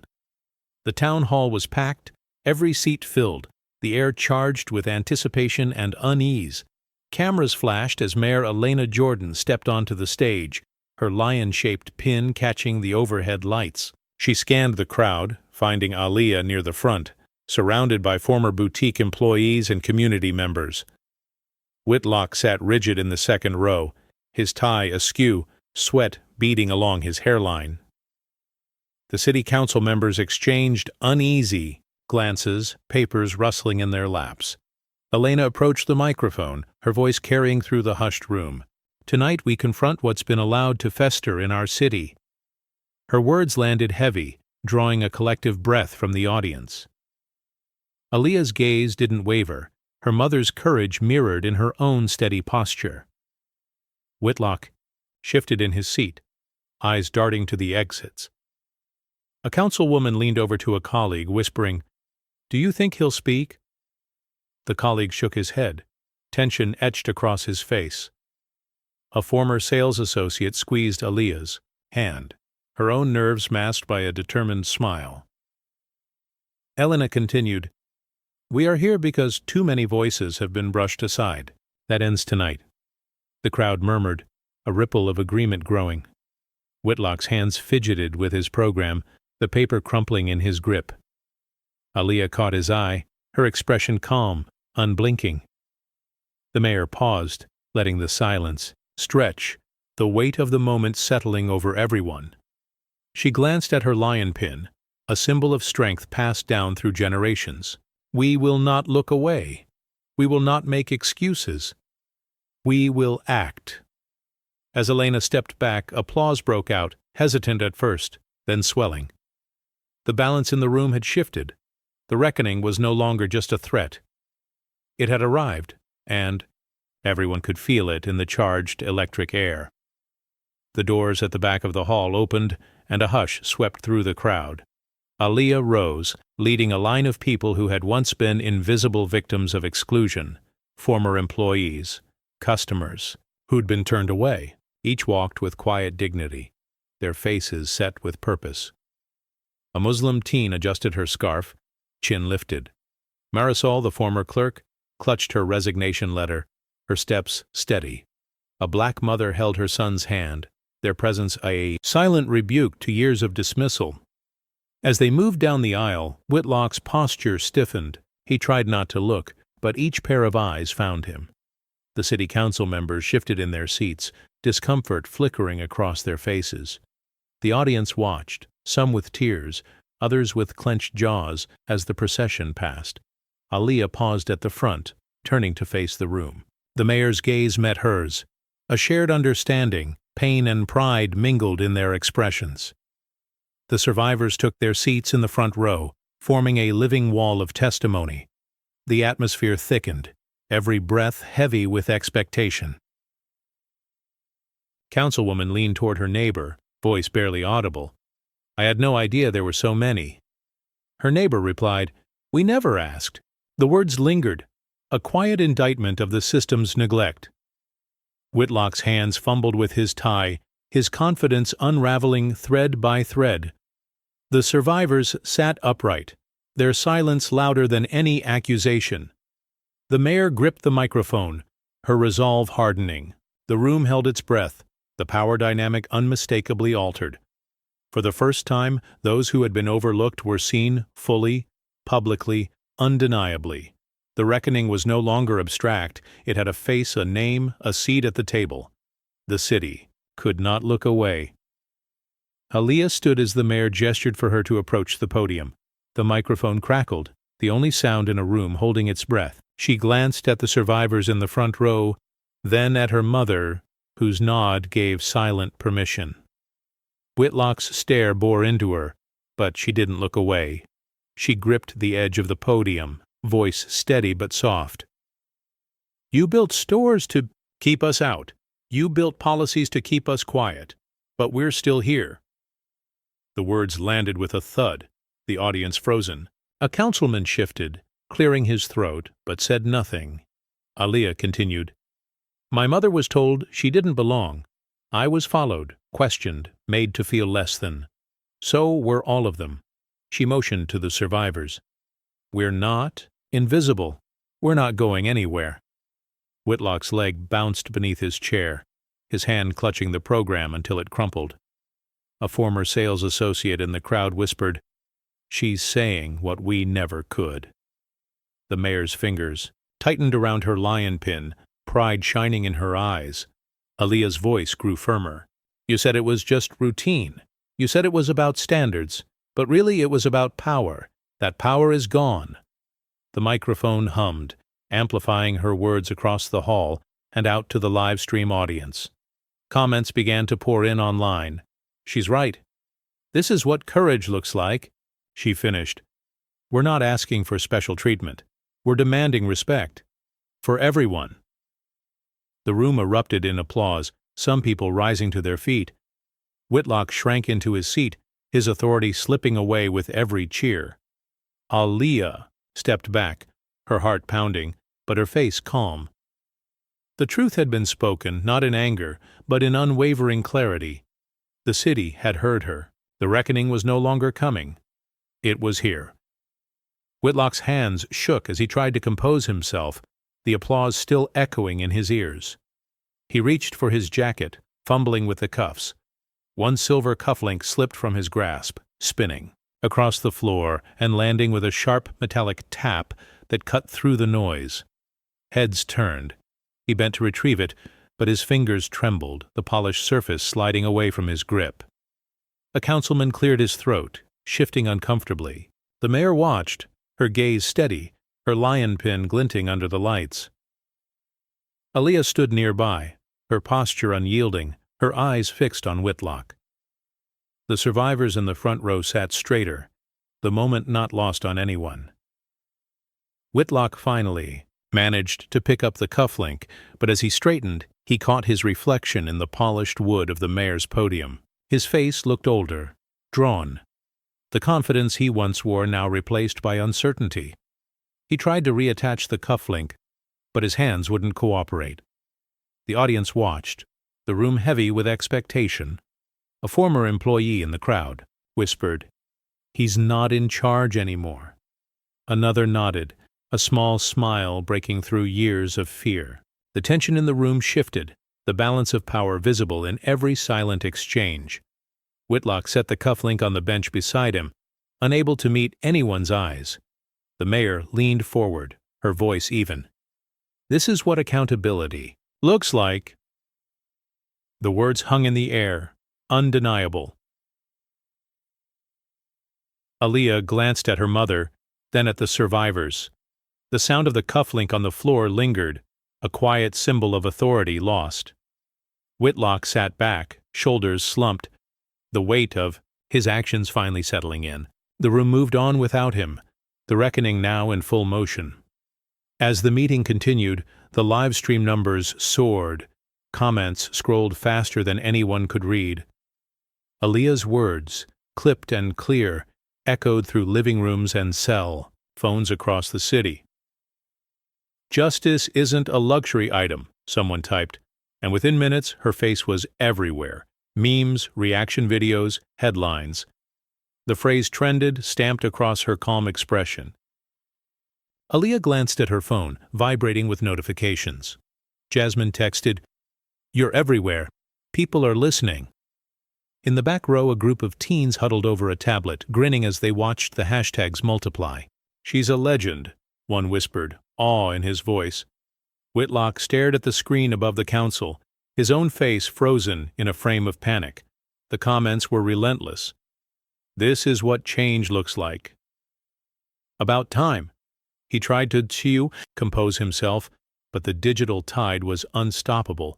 The town hall was packed, every seat filled, the air charged with anticipation and unease. Cameras flashed as Mayor Aaliyah Jordan stepped onto the stage, her lion-shaped pin catching the overhead lights. She scanned the crowd, finding Aaliyah near the front, surrounded by former boutique employees and community members. Whitlock sat rigid in the second row, his tie askew, sweat beading along his hairline. The city council members exchanged uneasy glances, papers rustling in their laps. Elena approached the microphone, her voice carrying through the hushed room. "Tonight we confront what's been allowed to fester in our city." Her words landed heavy, drawing a collective breath from the audience. Aaliyah's gaze didn't waver, her mother's courage mirrored in her own steady posture. Whitlock shifted in his seat, eyes darting to the exits. A councilwoman leaned over to a colleague, whispering, "Do you think he'll speak?" The colleague shook his head, tension etched across his face. A former sales associate squeezed Aaliyah's hand, her own nerves masked by a determined smile. Elena continued, "We are here because too many voices have been brushed aside. That ends tonight." The crowd murmured, a ripple of agreement growing. Whitlock's hands fidgeted with his program, the paper crumpling in his grip. Aaliyah caught his eye, her expression calm, unblinking. The mayor paused, letting the silence stretch, the weight of the moment settling over everyone. She glanced at her lion pin, a symbol of strength passed down through generations. "We will not look away. We will not make excuses. We will act." As Elena stepped back, applause broke out, hesitant at first, then swelling. The balance in the room had shifted. The reckoning was no longer just a threat. It had arrived, and everyone could feel it in the charged electric air. The doors at the back of the hall opened, and a hush swept through the crowd. Aaliyah rose, leading a line of people who had once been invisible victims of exclusion, former employees, customers, who'd been turned away. Each walked with quiet dignity, their faces set with purpose. A Muslim teen adjusted her scarf, chin lifted. Marisol, the former clerk, clutched her resignation letter, her steps steady. A black mother held her son's hand, their presence a silent rebuke to years of dismissal. As they moved down the aisle, Whitlock's posture stiffened. He tried not to look, but each pair of eyes found him. The city council members shifted in their seats, discomfort flickering across their faces. The audience watched, some with tears, others with clenched jaws, as the procession passed. Aaliyah paused at the front, turning to face the room. The mayor's gaze met hers. A shared understanding, pain and pride mingled in their expressions. The survivors took their seats in the front row, forming a living wall of testimony. The atmosphere thickened, every breath heavy with expectation. Councilwoman leaned toward her neighbor, voice barely audible. "I had no idea there were so many." Her neighbor replied, "We never asked." The words lingered, a quiet indictment of the system's neglect. Whitlock's hands fumbled with his tie, his confidence unraveling thread by thread. The survivors sat upright, their silence louder than any accusation. The mayor gripped the microphone, her resolve hardening. The room held its breath, the power dynamic unmistakably altered. For the first time, those who had been overlooked were seen fully, publicly, undeniably. The reckoning was no longer abstract, it had a face, a name, a seat at the table. The city could not look away. Aaliyah stood as the mayor gestured for her to approach the podium. The microphone crackled, the only sound in a room holding its breath. She glanced at the survivors in the front row, then at her mother, whose nod gave silent permission. Whitlock's stare bore into her, but she didn't look away. She gripped the edge of the podium, voice steady but soft. "You built stores to keep us out. You built policies to keep us quiet. But we're still here." The words landed with a thud, the audience frozen. A councilman shifted, clearing his throat, but said nothing. Aaliyah continued, "My mother was told she didn't belong. I was followed, questioned, made to feel less than. So were all of them. She motioned to the survivors. "We're not invisible. We're not going anywhere." Whitlock's leg bounced beneath his chair, his hand clutching the program until it crumpled. A former sales associate in the crowd whispered, "She's saying what we never could." The mayor's fingers tightened around her lion pin, pride shining in her eyes. Aaliyah's voice grew firmer. "You said it was just routine. You said it was about standards, but really it was about power. That power is gone." The microphone hummed, amplifying her words across the hall and out to the live stream audience. Comments began to pour in online. "She's right. This is what courage looks like," she finished. "We're not asking for special treatment. We're demanding respect. For everyone." The room erupted in applause, some people rising to their feet. Whitlock shrank into his seat, his authority slipping away with every cheer. Aaliyah stepped back, her heart pounding, but her face calm. The truth had been spoken, not in anger, but in unwavering clarity. The city had heard her. The reckoning was no longer coming. It was here. Whitlock's hands shook as he tried to compose himself, the applause still echoing in his ears. He reached for his jacket, fumbling with the cuffs. One silver cufflink slipped from his grasp, spinning across the floor and landing with a sharp metallic tap that cut through the noise. Heads turned. He bent to retrieve it, but his fingers trembled, the polished surface sliding away from his grip. A councilman cleared his throat, shifting uncomfortably. The mayor watched, her gaze steady, her lion pin glinting under the lights. Aaliyah stood nearby, her posture unyielding, her eyes fixed on Whitlock. The survivors in the front row sat straighter, the moment not lost on anyone. Whitlock finally managed to pick up the cufflink, but as he straightened, he caught his reflection in the polished wood of the mayor's podium. His face looked older, drawn. The confidence he once wore now replaced by uncertainty. He tried to reattach the cufflink, but his hands wouldn't cooperate. The audience watched, the room heavy with expectation. A former employee in the crowd whispered, "He's not in charge anymore." Another nodded, a small smile breaking through years of fear. The tension in the room shifted, the balance of power visible in every silent exchange. Whitlock set the cufflink on the bench beside him, unable to meet anyone's eyes. The mayor leaned forward, her voice even. "This is what accountability looks like." The words hung in the air, undeniable. Aaliyah glanced at her mother, then at the survivors. The sound of the cufflink on the floor lingered, a quiet symbol of authority lost. Whitlock sat back, shoulders slumped, the weight of his actions finally settling in. The room moved on without him, the reckoning now in full motion. As the meeting continued, the live stream numbers soared, comments scrolled faster than anyone could read. Aaliyah's words, clipped and clear, echoed through living rooms and cell phones across the city. "Justice isn't a luxury item," someone typed, and within minutes her face was everywhere. Memes, reaction videos, headlines. The phrase trended, stamped across her calm expression. Aaliyah glanced at her phone, vibrating with notifications. Jasmine texted, "You're everywhere. People are listening." In the back row, a group of teens huddled over a tablet, grinning as they watched the hashtags multiply. "She's a legend," one whispered, awe in his voice. Whitlock stared at the screen above the council, his own face frozen in a frame of panic. The comments were relentless. "This is what change looks like." "About time." He tried to compose himself, but the digital tide was unstoppable.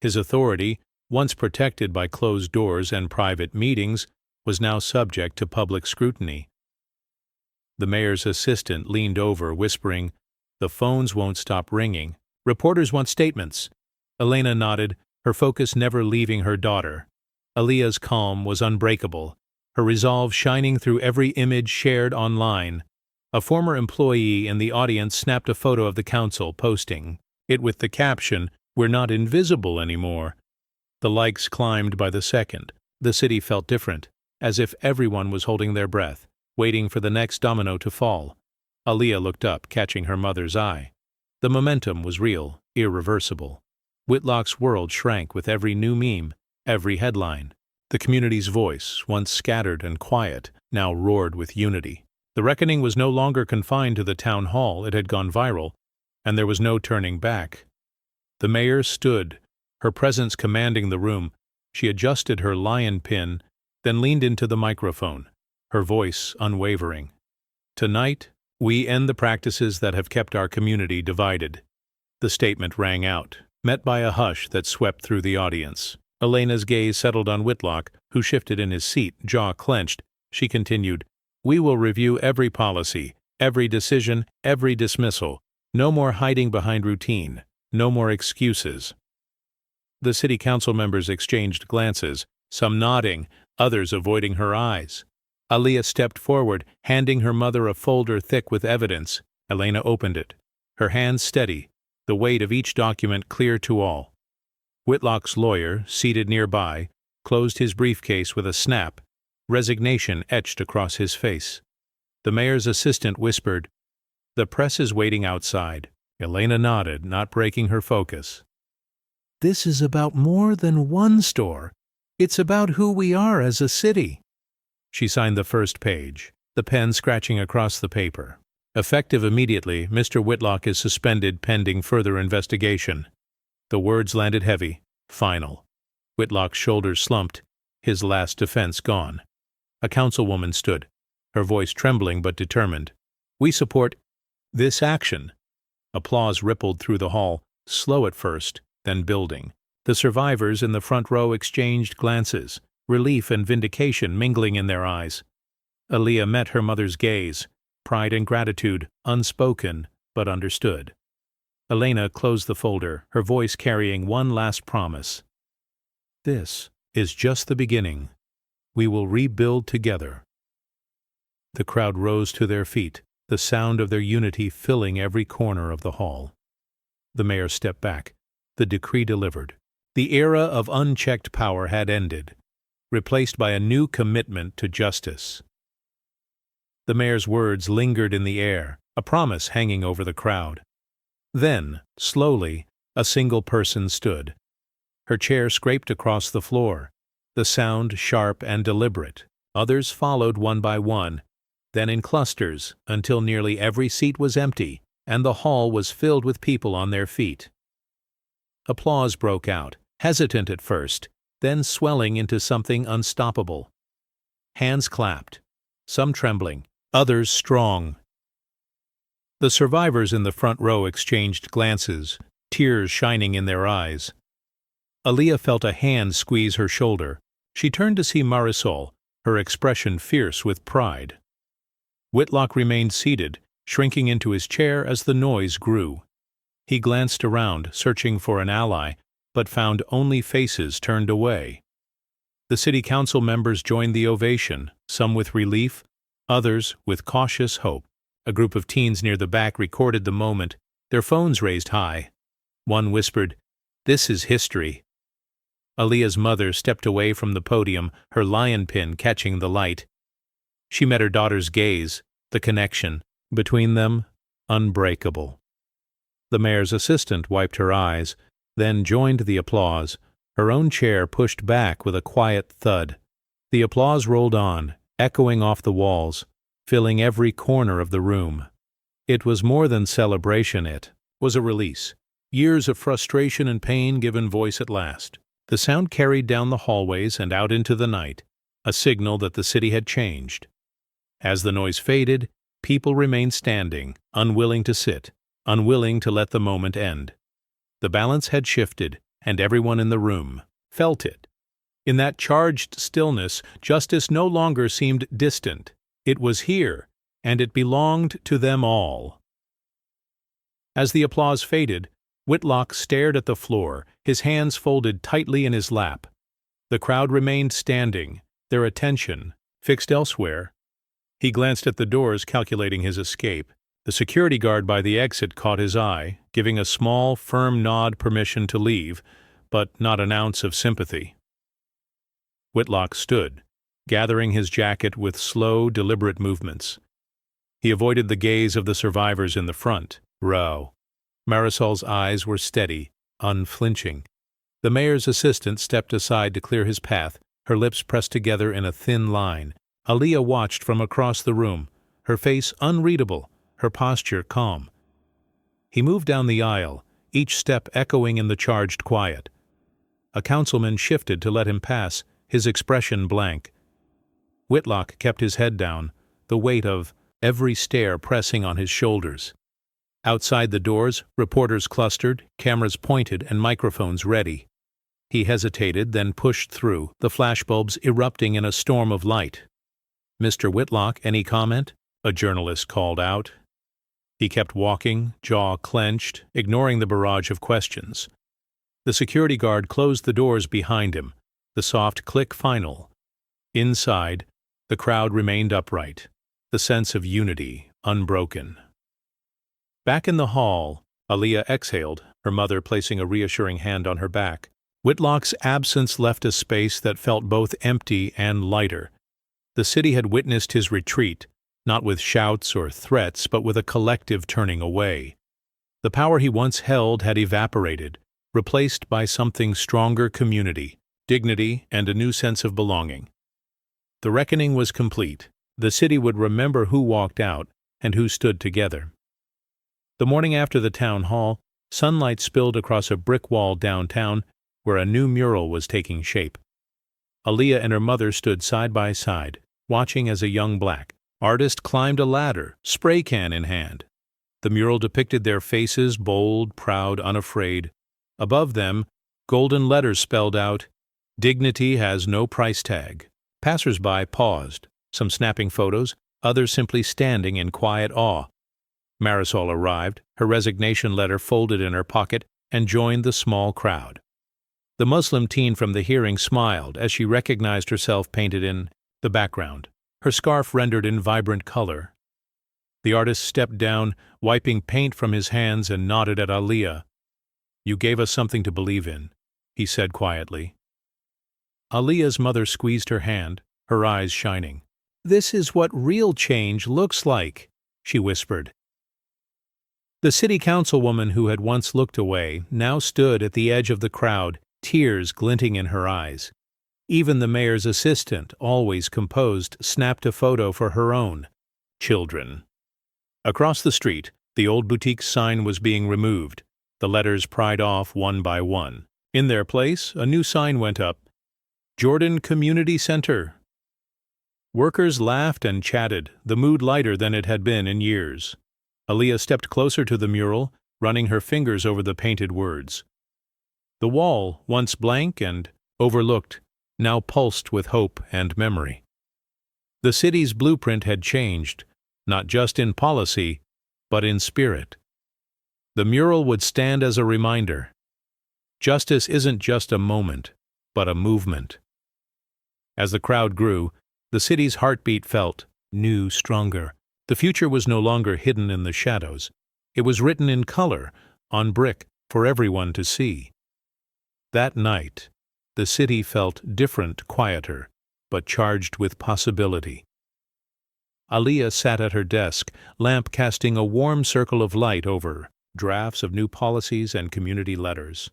His authority, once protected by closed doors and private meetings, was now subject to public scrutiny. The mayor's assistant leaned over, whispering, "The phones won't stop ringing. Reporters want statements." Elena nodded, her focus never leaving her daughter. Aaliyah's calm was unbreakable, her resolve shining through every image shared online. A former employee in the audience snapped a photo of the council, posting it with the caption, "We're not invisible anymore." The likes climbed by the second. The city felt different, as if everyone was holding their breath. waiting for the next domino to fall. Aaliyah looked up, catching her mother's eye. The momentum was real, irreversible. Whitlock's world shrank with every new meme, every headline. The community's voice, once scattered and quiet, now roared with unity. The reckoning was no longer confined to the town hall, it had gone viral, and there was no turning back. The mayor stood, her presence commanding the room. She adjusted her lion pin, then leaned into the microphone, her voice unwavering. "Tonight, we end the practices that have kept our community divided." The statement rang out, met by a hush that swept through the audience. Elena's gaze settled on Whitlock, who shifted in his seat, jaw clenched. She continued, "We will review every policy, every decision, every dismissal. No more hiding behind routine. No more excuses." The city council members exchanged glances, some nodding, others avoiding her eyes. Aaliyah stepped forward, handing her mother a folder thick with evidence. Elena opened it, her hands steady, the weight of each document clear to all. Whitlock's lawyer, seated nearby, closed his briefcase with a snap, resignation etched across his face. The mayor's assistant whispered, "The press is waiting outside." Elena nodded, not breaking her focus. "This is about more than one store. It's about who we are as a city." She signed the first page, the pen scratching across the paper. "Effective immediately, Mr. Whitlock is suspended pending further investigation." The words landed heavy, final. Whitlock's shoulders slumped, his last defense gone. A councilwoman stood, her voice trembling but determined. "We support this action." Applause rippled through the hall, slow at first, then building. The survivors in the front row exchanged glances, relief and vindication mingling in their eyes. Aaliyah met her mother's gaze, pride and gratitude, unspoken but understood. Elena closed the folder, her voice carrying one last promise. "This is just the beginning. We will rebuild together." The crowd rose to their feet, the sound of their unity filling every corner of the hall. The mayor stepped back, the decree delivered. The era of unchecked power had ended, replaced by a new commitment to justice. The mayor's words lingered in the air, a promise hanging over the crowd. Then, slowly, a single person stood. Her chair scraped across the floor, the sound sharp and deliberate. Others followed one by one, then in clusters, until nearly every seat was empty, and the hall was filled with people on their feet. Applause broke out, hesitant at first, then swelling into something unstoppable. Hands clapped, some trembling, others strong. The survivors in the front row exchanged glances, tears shining in their eyes. Aaliyah felt a hand squeeze her shoulder. She turned to see Marisol, her expression fierce with pride. Whitlock remained seated, shrinking into his chair as the noise grew. He glanced around, searching for an ally, but found only faces turned away. The city council members joined the ovation, some with relief, others with cautious hope. A group of teens near the back recorded the moment, their phones raised high. One whispered, "This is history." Aaliyah's mother stepped away from the podium, her lion pin catching the light. She met her daughter's gaze, the connection between them unbreakable. The mayor's assistant wiped her eyes, then joined the applause, her own chair pushed back with a quiet thud. The applause rolled on, echoing off the walls, filling every corner of the room. It was more than celebration, it was a release. Years of frustration and pain given voice at last. The sound carried down the hallways and out into the night, a signal that the city had changed. As the noise faded, people remained standing, unwilling to sit, unwilling to let the moment end. The balance had shifted, and everyone in the room felt it. In that charged stillness, justice no longer seemed distant. It was here, and it belonged to them all. As the applause faded, Whitlock stared at the floor, his hands folded tightly in his lap. The crowd remained standing, their attention fixed elsewhere. He glanced at the doors, calculating his escape. The security guard by the exit caught his eye, giving a small, firm nod permission to leave, but not an ounce of sympathy. Whitlock stood, gathering his jacket with slow, deliberate movements. He avoided the gaze of the survivors in the front row. Marisol's eyes were steady, unflinching. The mayor's assistant stepped aside to clear his path, her lips pressed together in a thin line. Aaliyah watched from across the room, her face unreadable, her posture calm. He moved down the aisle, each step echoing in the charged quiet. A councilman shifted to let him pass, his expression blank. Whitlock kept his head down, the weight of every stare pressing on his shoulders. Outside the doors, reporters clustered, cameras pointed, and microphones ready. He hesitated, then pushed through, the flashbulbs erupting in a storm of light. "Mr. Whitlock, any comment?" a journalist called out. He kept walking, jaw clenched, ignoring the barrage of questions. The security guard closed the doors behind him, the soft click final. Inside, the crowd remained upright, the sense of unity unbroken. Back in the hall, Aaliyah exhaled, her mother placing a reassuring hand on her back. Whitlock's absence left a space that felt both empty and lighter. The city had witnessed his retreat, not with shouts or threats, but with a collective turning away. The power he once held had evaporated, replaced by something stronger: community, dignity, and a new sense of belonging. The reckoning was complete. The city would remember who walked out and who stood together. The morning after the town hall, sunlight spilled across a brick wall downtown where a new mural was taking shape. Aaliyah and her mother stood side by side, watching as a young black artist climbed a ladder, spray can in hand. The mural depicted their faces, bold, proud, unafraid. Above them, golden letters spelled out, "Dignity has no price tag." Passers-by paused, some snapping photos, others simply standing in quiet awe. Marisol arrived, her resignation letter folded in her pocket, and joined the small crowd. The Muslim teen from the hearing smiled as she recognized herself painted in the background, her scarf rendered in vibrant color. The artist stepped down, wiping paint from his hands, and nodded at Aaliyah. "You gave us something to believe in," he said quietly. Aaliyah's mother squeezed her hand, her eyes shining. "This is what real change looks like," she whispered. The city councilwoman who had once looked away now stood at the edge of the crowd, tears glinting in her eyes. Even the mayor's assistant, always composed, snapped a photo for her own children. Across the street, the old boutique's sign was being removed, the letters pried off one by one. In their place, a new sign went up, "Jordan Community Center." Workers laughed and chatted, the mood lighter than it had been in years. Aaliyah stepped closer to the mural, running her fingers over the painted words. The wall, once blank and overlooked, now pulsed with hope and memory. The city's blueprint had changed, not just in policy, but in spirit. The mural would stand as a reminder. Justice isn't just a moment, but a movement. As the crowd grew, the city's heartbeat felt new, stronger. The future was no longer hidden in the shadows. It was written in color, on brick, for everyone to see. That night, the city felt different, quieter, but charged with possibility. Aaliyah sat at her desk, lamp casting a warm circle of light over drafts of new policies and community letters.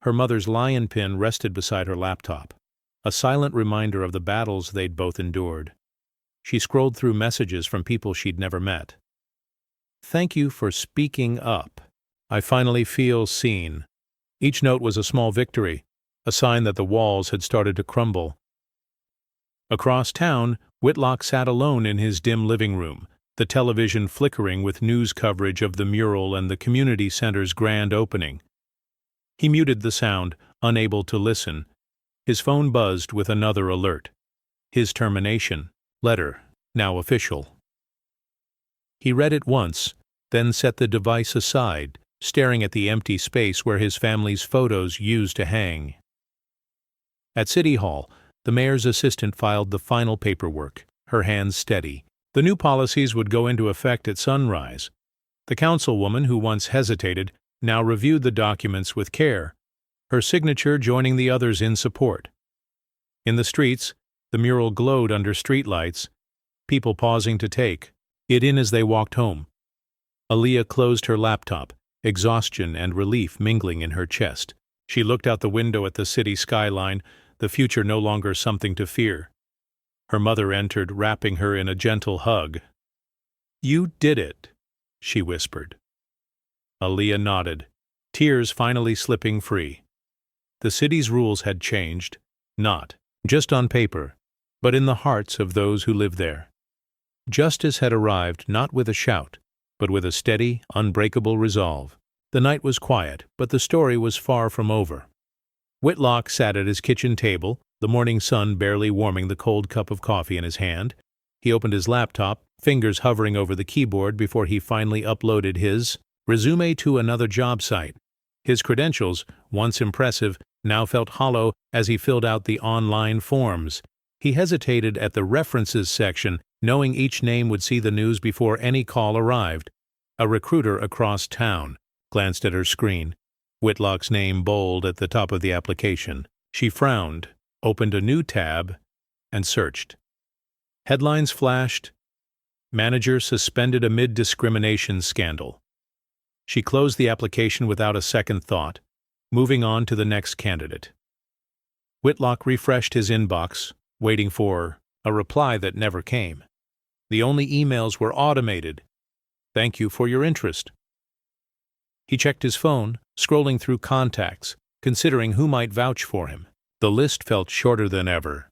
Her mother's lion pin rested beside her laptop, a silent reminder of the battles they'd both endured. She scrolled through messages from people she'd never met. "Thank you for speaking up. I finally feel seen." Each note was a small victory, a sign that the walls had started to crumble. Across town, Whitlock sat alone in his dim living room, the television flickering with news coverage of the mural and the community center's grand opening. He muted the sound, unable to listen. His phone buzzed with another alert. His termination letter, now official. He read it once, then set the device aside, staring at the empty space where his family's photos used to hang. At City Hall, the mayor's assistant filed the final paperwork, her hands steady. The new policies would go into effect at sunrise. The councilwoman who once hesitated now reviewed the documents with care, her signature joining the others in support. In the streets, The mural glowed under streetlights, people pausing to take it in as they walked home. Aaliyah closed her laptop, exhaustion and relief mingling in her chest. She looked out the window at the city skyline, the future no longer something to fear. Her mother entered, wrapping her in a gentle hug. "You did it," she whispered. Aaliyah nodded, tears finally slipping free. The city's rules had changed, not just on paper, but in the hearts of those who live there. Justice had arrived not with a shout, but with a steady, unbreakable resolve. The night was quiet, but the story was far from over. Whitlock sat at his kitchen table, the morning sun barely warming the cold cup of coffee in his hand. He opened his laptop, fingers hovering over the keyboard before he finally uploaded his resume to another job site. His credentials, once impressive, now felt hollow as he filled out the online forms. He hesitated at the references section, knowing each name would see the news before any call arrived. A recruiter across town glanced at her screen, Whitlock's name bold at the top of the application. She frowned, opened a new tab, and searched. Headlines flashed. Manager suspended amid discrimination scandal. She closed the application without a second thought, moving on to the next candidate. Whitlock refreshed his inbox, waiting for a reply that never came. The only emails were automated. "Thank you for your interest." He checked his phone, scrolling through contacts, considering who might vouch for him. The list felt shorter than ever.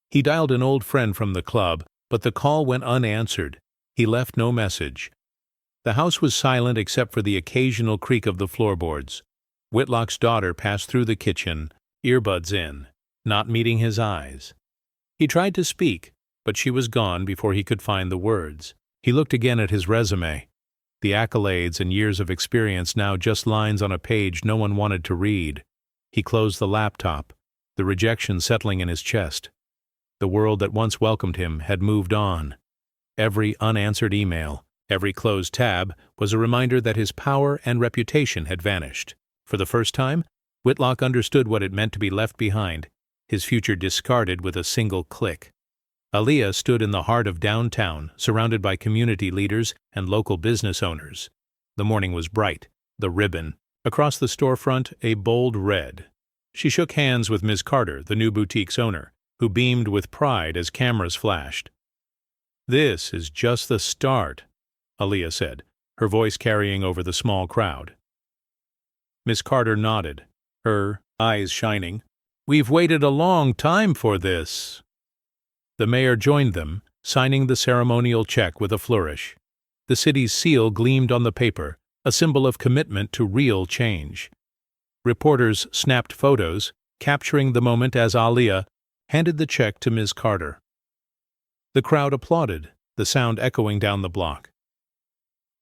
He dialed an old friend from the club, but the call went unanswered. He left no message. The house was silent except for the occasional creak of the floorboards. Whitlock's daughter passed through the kitchen, earbuds in, not meeting his eyes. He tried to speak, but she was gone before he could find the words. He looked again at his resume. The accolades and years of experience now just lines on a page no one wanted to read. He closed the laptop, the rejection settling in his chest. The world that once welcomed him had moved on. Every unanswered email, every closed tab was a reminder that his power and reputation had vanished. For the first time, Whitlock understood what it meant to be left behind, his future discarded with a single click. Aaliyah stood in the heart of downtown, surrounded by community leaders and local business owners. The morning was bright, the ribbon. Across the storefront, a bold red. She shook hands with Ms. Carter, the new boutique's owner, who beamed with pride as cameras flashed. "This is just the start," Aaliyah said, her voice carrying over the small crowd. Miss Carter nodded, her eyes shining. "We've waited a long time for this." The mayor joined them, signing the ceremonial check with a flourish. The city's seal gleamed on the paper, a symbol of commitment to real change. Reporters snapped photos, capturing the moment as Aaliyah handed the check to Ms. Carter. The crowd applauded, the sound echoing down the block.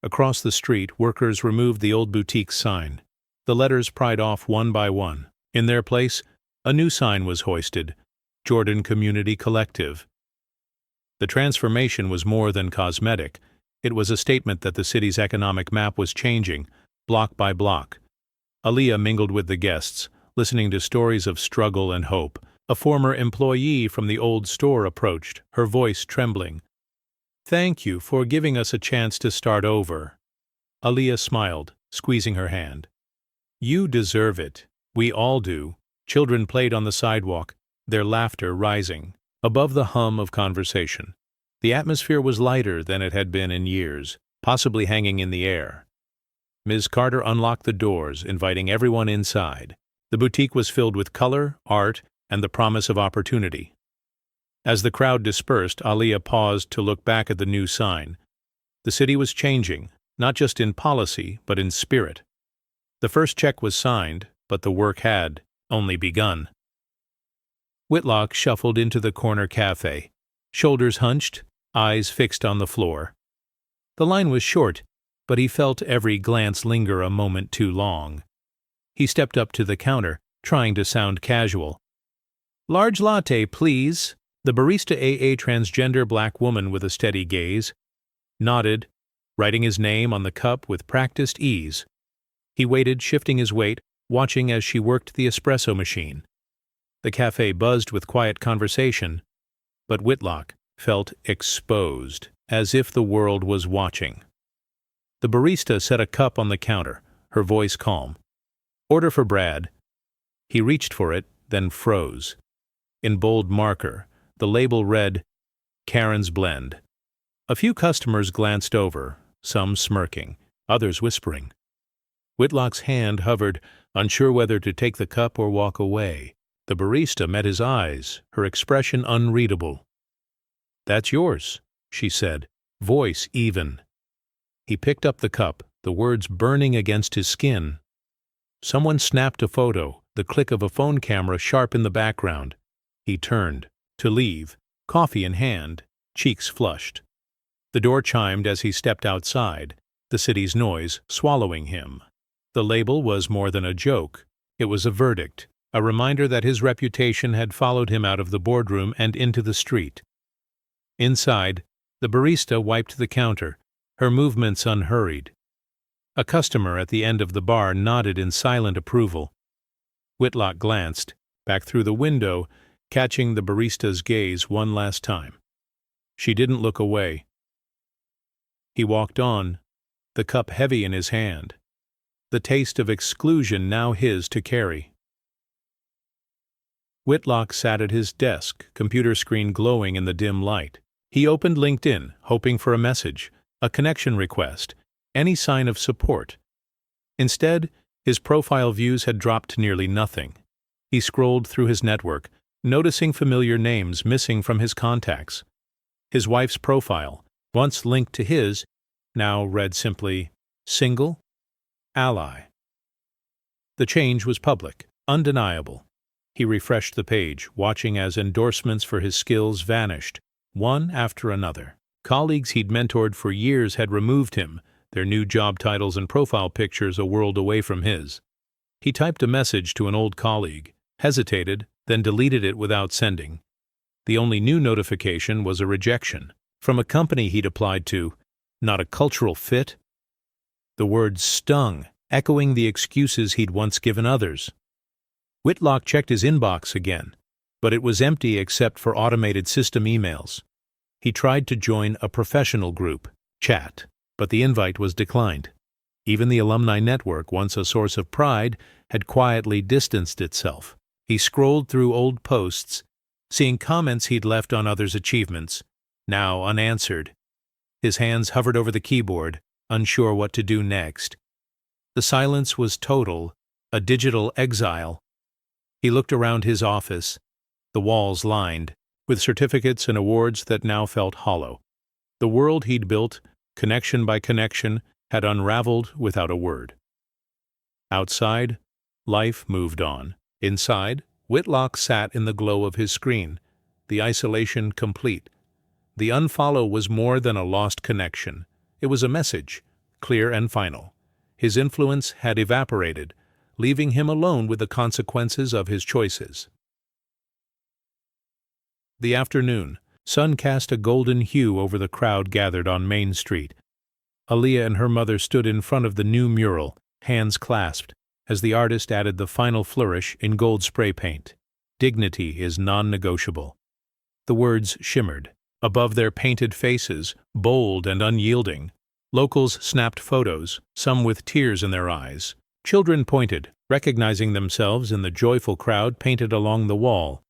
Across the street, workers removed the old boutique's sign. The letters pried off one by one. In their place, a new sign was hoisted, Jordan Community Collective. The transformation was more than cosmetic. It was a statement that the city's economic map was changing, block by block. Aaliyah mingled with the guests, listening to stories of struggle and hope. A former employee from the old store approached, her voice trembling. "Thank you for giving us a chance to start over." Aaliyah smiled, squeezing her hand. "You deserve it. We all do." Children played on the sidewalk, their laughter rising above the hum of conversation. The atmosphere was lighter than it had been in years, possibly hanging in the air. Ms. Carter unlocked the doors, inviting everyone inside. The boutique was filled with color, art, and the promise of opportunity. As the crowd dispersed, Aaliyah paused to look back at the new sign. The city was changing, not just in policy, but in spirit. The first check was signed, but the work had only begun. Whitlock shuffled into the corner cafe, shoulders hunched, eyes fixed on the floor. The line was short, but he felt every glance linger a moment too long. He stepped up to the counter, trying to sound casual. "Large latte, please." The barista, a transgender black woman with a steady gaze, nodded, writing his name on the cup with practiced ease. He waited, shifting his weight, watching as she worked the espresso machine. The cafe buzzed with quiet conversation. but Whitlock felt exposed, as if the world was watching. The barista set a cup on the counter, her voice calm. "Order for Brad." He reached for it, then froze. In bold marker, the label read, "Karen's Blend." A few customers glanced over, some smirking, others whispering. Whitlock's hand hovered, unsure whether to take the cup or walk away. The barista met his eyes, her expression unreadable. "That's yours," she said, voice even. He picked up the cup, the words burning against his skin. Someone snapped a photo, the click of a phone camera sharp in the background. He turned, to leave, coffee in hand, cheeks flushed. The door chimed as he stepped outside, the city's noise swallowing him. The label was more than a joke. It was a verdict, a reminder that his reputation had followed him out of the boardroom and into the street. Inside, the barista wiped the counter, her movements unhurried. A customer at the end of the bar nodded in silent approval. Whitlock glanced, back through the window, catching the barista's gaze one last time. She didn't look away. He walked on, the cup heavy in his hand, the taste of exclusion now his to carry. Whitlock sat at his desk, computer screen glowing in the dim light. He opened LinkedIn, hoping for a message, a connection request, any sign of support. Instead, his profile views had dropped to nearly nothing. He scrolled through his network, noticing familiar names missing from his contacts. His wife's profile, once linked to his, now read simply, "Single? Ally." The change was public, undeniable. He refreshed the page, watching as endorsements for his skills vanished, one after another. Colleagues he'd mentored for years had removed him, their new job titles and profile pictures a world away from his. He typed a message to an old colleague, hesitated, then deleted it without sending. The only new notification was a rejection, from a company he'd applied to. Not a cultural fit? The words stung, echoing the excuses he'd once given others. Whitlock checked his inbox again, but it was empty except for automated system emails. He tried to join a professional group, chat, but the invite was declined. Even the alumni network, once a source of pride, had quietly distanced itself. He scrolled through old posts, seeing comments he'd left on others' achievements, now unanswered. His hands hovered over the keyboard, unsure what to do next. The silence was total, a digital exile. He looked around his office, the walls lined, with certificates and awards that now felt hollow. The world he'd built, connection by connection, had unraveled without a word. Outside, life moved on. Inside, Whitlock sat in the glow of his screen, the isolation complete. The unfollow was more than a lost connection. It was a message, clear and final. His influence had evaporated, leaving him alone with the consequences of his choices. The afternoon, sun cast a golden hue over the crowd gathered on Main Street. Aaliyah and her mother stood in front of the new mural, hands clasped, as the artist added the final flourish in gold spray paint. "Dignity is non-negotiable." The words shimmered. Above their painted faces, bold and unyielding, locals snapped photos, some with tears in their eyes. Children pointed, recognizing themselves in the joyful crowd painted along the wall.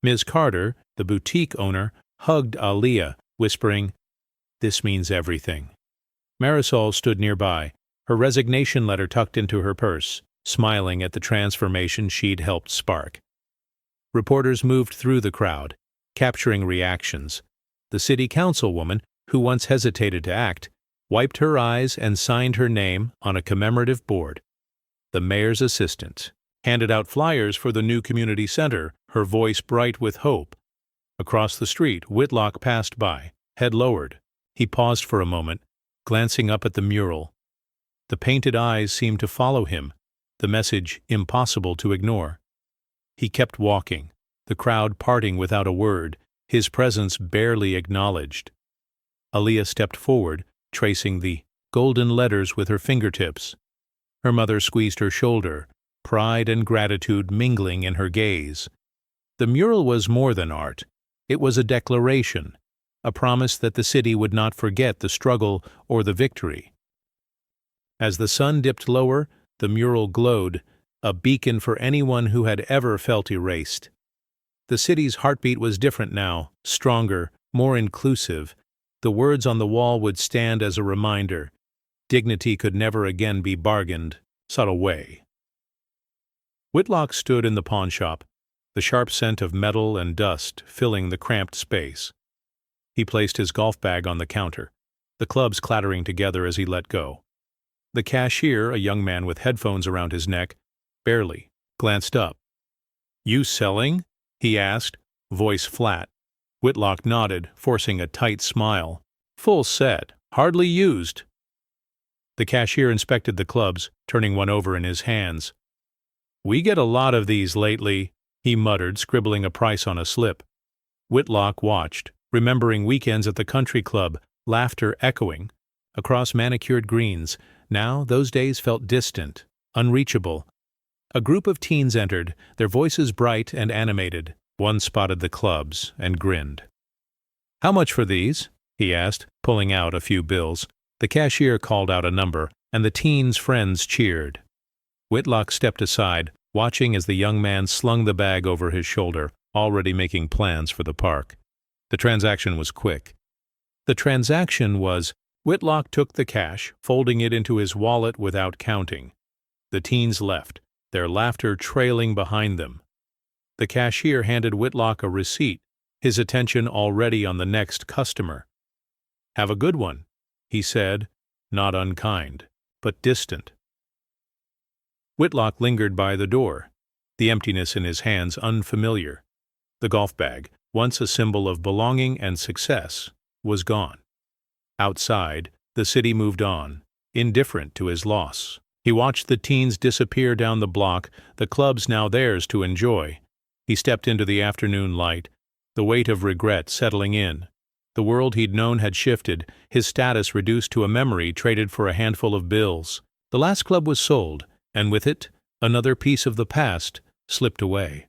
Ms. Carter, the boutique owner, hugged Aaliyah, whispering, "This means everything." Marisol stood nearby, her resignation letter tucked into her purse, smiling at the transformation she'd helped spark. Reporters moved through the crowd, capturing reactions. The city councilwoman, who once hesitated to act, wiped her eyes and signed her name on a commemorative board. The mayor's assistant handed out flyers for the new community center, her voice bright with hope. Across the street, Whitlock passed by, head lowered. He paused for a moment, glancing up at the mural. The painted eyes seemed to follow him, the message impossible to ignore. He kept walking, the crowd parting without a word, his presence barely acknowledged. Aaliyah stepped forward, tracing the golden letters with her fingertips. Her mother squeezed her shoulder, pride and gratitude mingling in her gaze. The mural was more than art. It was a declaration, a promise that the city would not forget the struggle or the victory. As the sun dipped lower, the mural glowed, a beacon for anyone who had ever felt erased. The city's heartbeat was different now, stronger, more inclusive. The words on the wall would stand as a reminder. Dignity could never again be bargained, sought away. Whitlock stood in the pawnshop, the sharp scent of metal and dust filling the cramped space. He placed his golf bag on the counter, the clubs clattering together as he let go. The cashier, a young man with headphones around his neck, barely glanced up. "You selling?" he asked, voice flat. Whitlock nodded, forcing a tight smile. "Full set, hardly used." The cashier inspected the clubs, turning one over in his hands. "We get a lot of these lately," he muttered, scribbling a price on a slip. Whitlock watched, remembering weekends at the country club, laughter echoing across manicured greens. Now those days felt distant, unreachable. A group of teens entered, their voices bright and animated. One spotted the clubs and grinned. "How much for these?" he asked, pulling out a few bills. The cashier called out a number, and the teens' friends cheered. Whitlock stepped aside, watching as the young man slung the bag over his shoulder, already making plans for the park. The transaction was quick. Whitlock took the cash, folding it into his wallet without counting. The teens left, their laughter trailing behind them. The cashier handed Whitlock a receipt, his attention already on the next customer. "Have a good one," he said, not unkind, but distant. Whitlock lingered by the door, the emptiness in his hands unfamiliar. The golf bag, once a symbol of belonging and success, was gone. Outside, the city moved on, indifferent to his loss. He watched the teens disappear down the block, the clubs now theirs to enjoy. He stepped into the afternoon light, the weight of regret settling in. The world he'd known had shifted, his status reduced to a memory traded for a handful of bills. The last club was sold, and with it, another piece of the past slipped away.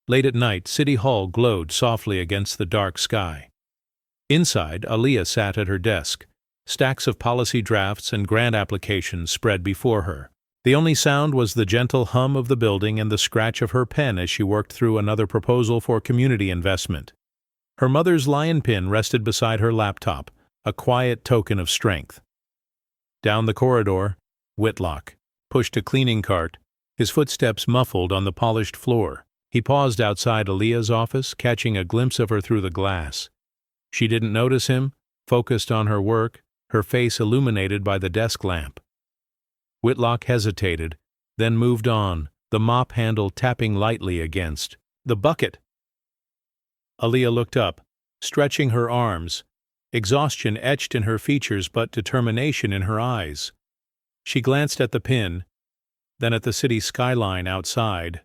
Late at night, City Hall glowed softly against the dark sky. Inside, Aaliyah sat at her desk. Stacks of policy drafts and grant applications spread before her. The only sound was the gentle hum of the building and the scratch of her pen as she worked through another proposal for community investment. Her mother's lion pin rested beside her laptop, a quiet token of strength. Down the corridor, Whitlock pushed a cleaning cart, his footsteps muffled on the polished floor. He paused outside Aaliyah's office, catching a glimpse of her through the glass. She didn't notice him, focused on her work, her face illuminated by the desk lamp. Whitlock hesitated, then moved on, the mop handle tapping lightly against the bucket. Aaliyah looked up, stretching her arms, exhaustion etched in her features but determination in her eyes. She glanced at the pin, then at the city skyline outside.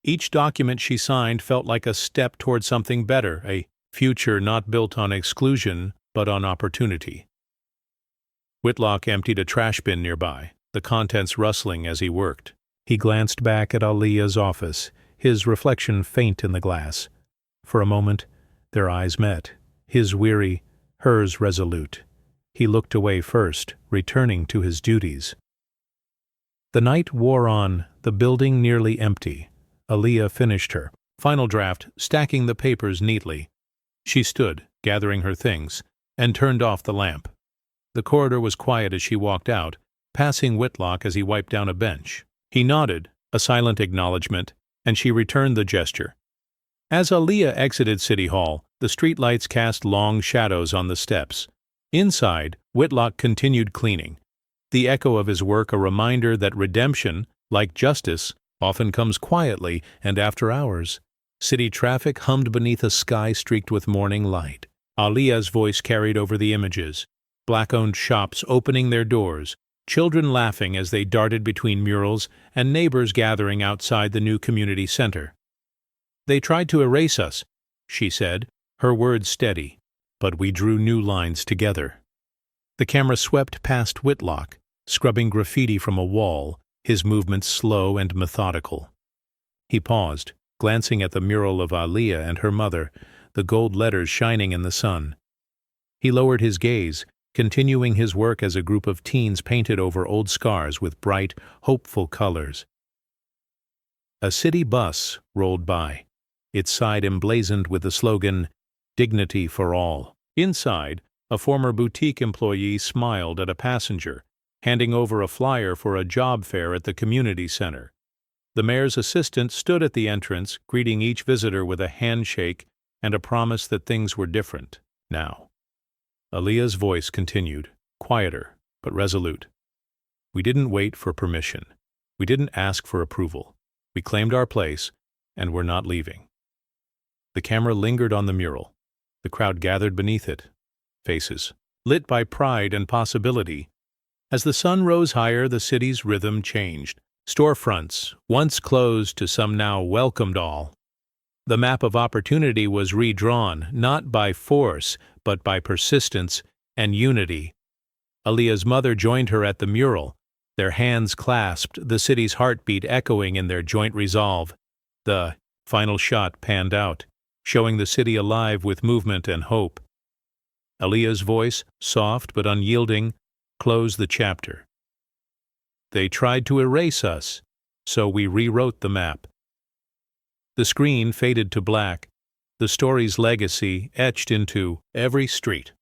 Each document she signed felt like a step toward something better, a future not built on exclusion but on opportunity. Whitlock emptied a trash bin nearby, the contents rustling as he worked. He glanced back at Aaliyah's office, his reflection faint in the glass. For a moment, their eyes met, his weary, hers resolute. He looked away first, returning to his duties. The night wore on, the building nearly empty. Aaliyah finished her final draft, stacking the papers neatly. She stood, gathering her things, and turned off the lamp. The corridor was quiet as she walked out, passing Whitlock as he wiped down a bench. He nodded, a silent acknowledgement, and she returned the gesture. As Aaliyah exited City Hall, the streetlights cast long shadows on the steps. Inside, Whitlock continued cleaning, the echo of his work a reminder that redemption, like justice, often comes quietly and after hours. City traffic hummed beneath a sky streaked with morning light. Aaliyah's voice carried over the images. Black-owned shops opening their doors, children laughing as they darted between murals, and neighbors gathering outside the new community center. "They tried to erase us," she said, her words steady, "but we drew new lines together." The camera swept past Whitlock, scrubbing graffiti from a wall, his movements slow and methodical. He paused, glancing at the mural of Aaliyah and her mother, the gold letters shining in the sun. He lowered his gaze, continuing his work as a group of teens painted over old scars with bright, hopeful colors. A city bus rolled by, its side emblazoned with the slogan, "Dignity for All." Inside, a former boutique employee smiled at a passenger, handing over a flyer for a job fair at the community center. The mayor's assistant stood at the entrance, greeting each visitor with a handshake and a promise that things were different now. Aaliyah's voice continued, quieter but resolute. We didn't wait for permission. We didn't ask for approval. We claimed our place, and we're not leaving. The camera lingered on the mural. The crowd gathered beneath it, faces lit by pride and possibility. As the sun rose higher, the city's rhythm changed. Storefronts, once closed to some now welcomed all. The map of opportunity was redrawn, not by force, but by persistence and unity. Aaliyah's mother joined her at the mural, their hands clasped, the city's heartbeat echoing in their joint resolve. The final shot panned out, showing the city alive with movement and hope. Aaliyah's voice, soft but unyielding, closed the chapter. They tried to erase us, so we rewrote the map. The screen faded to black, the story's legacy etched into every street.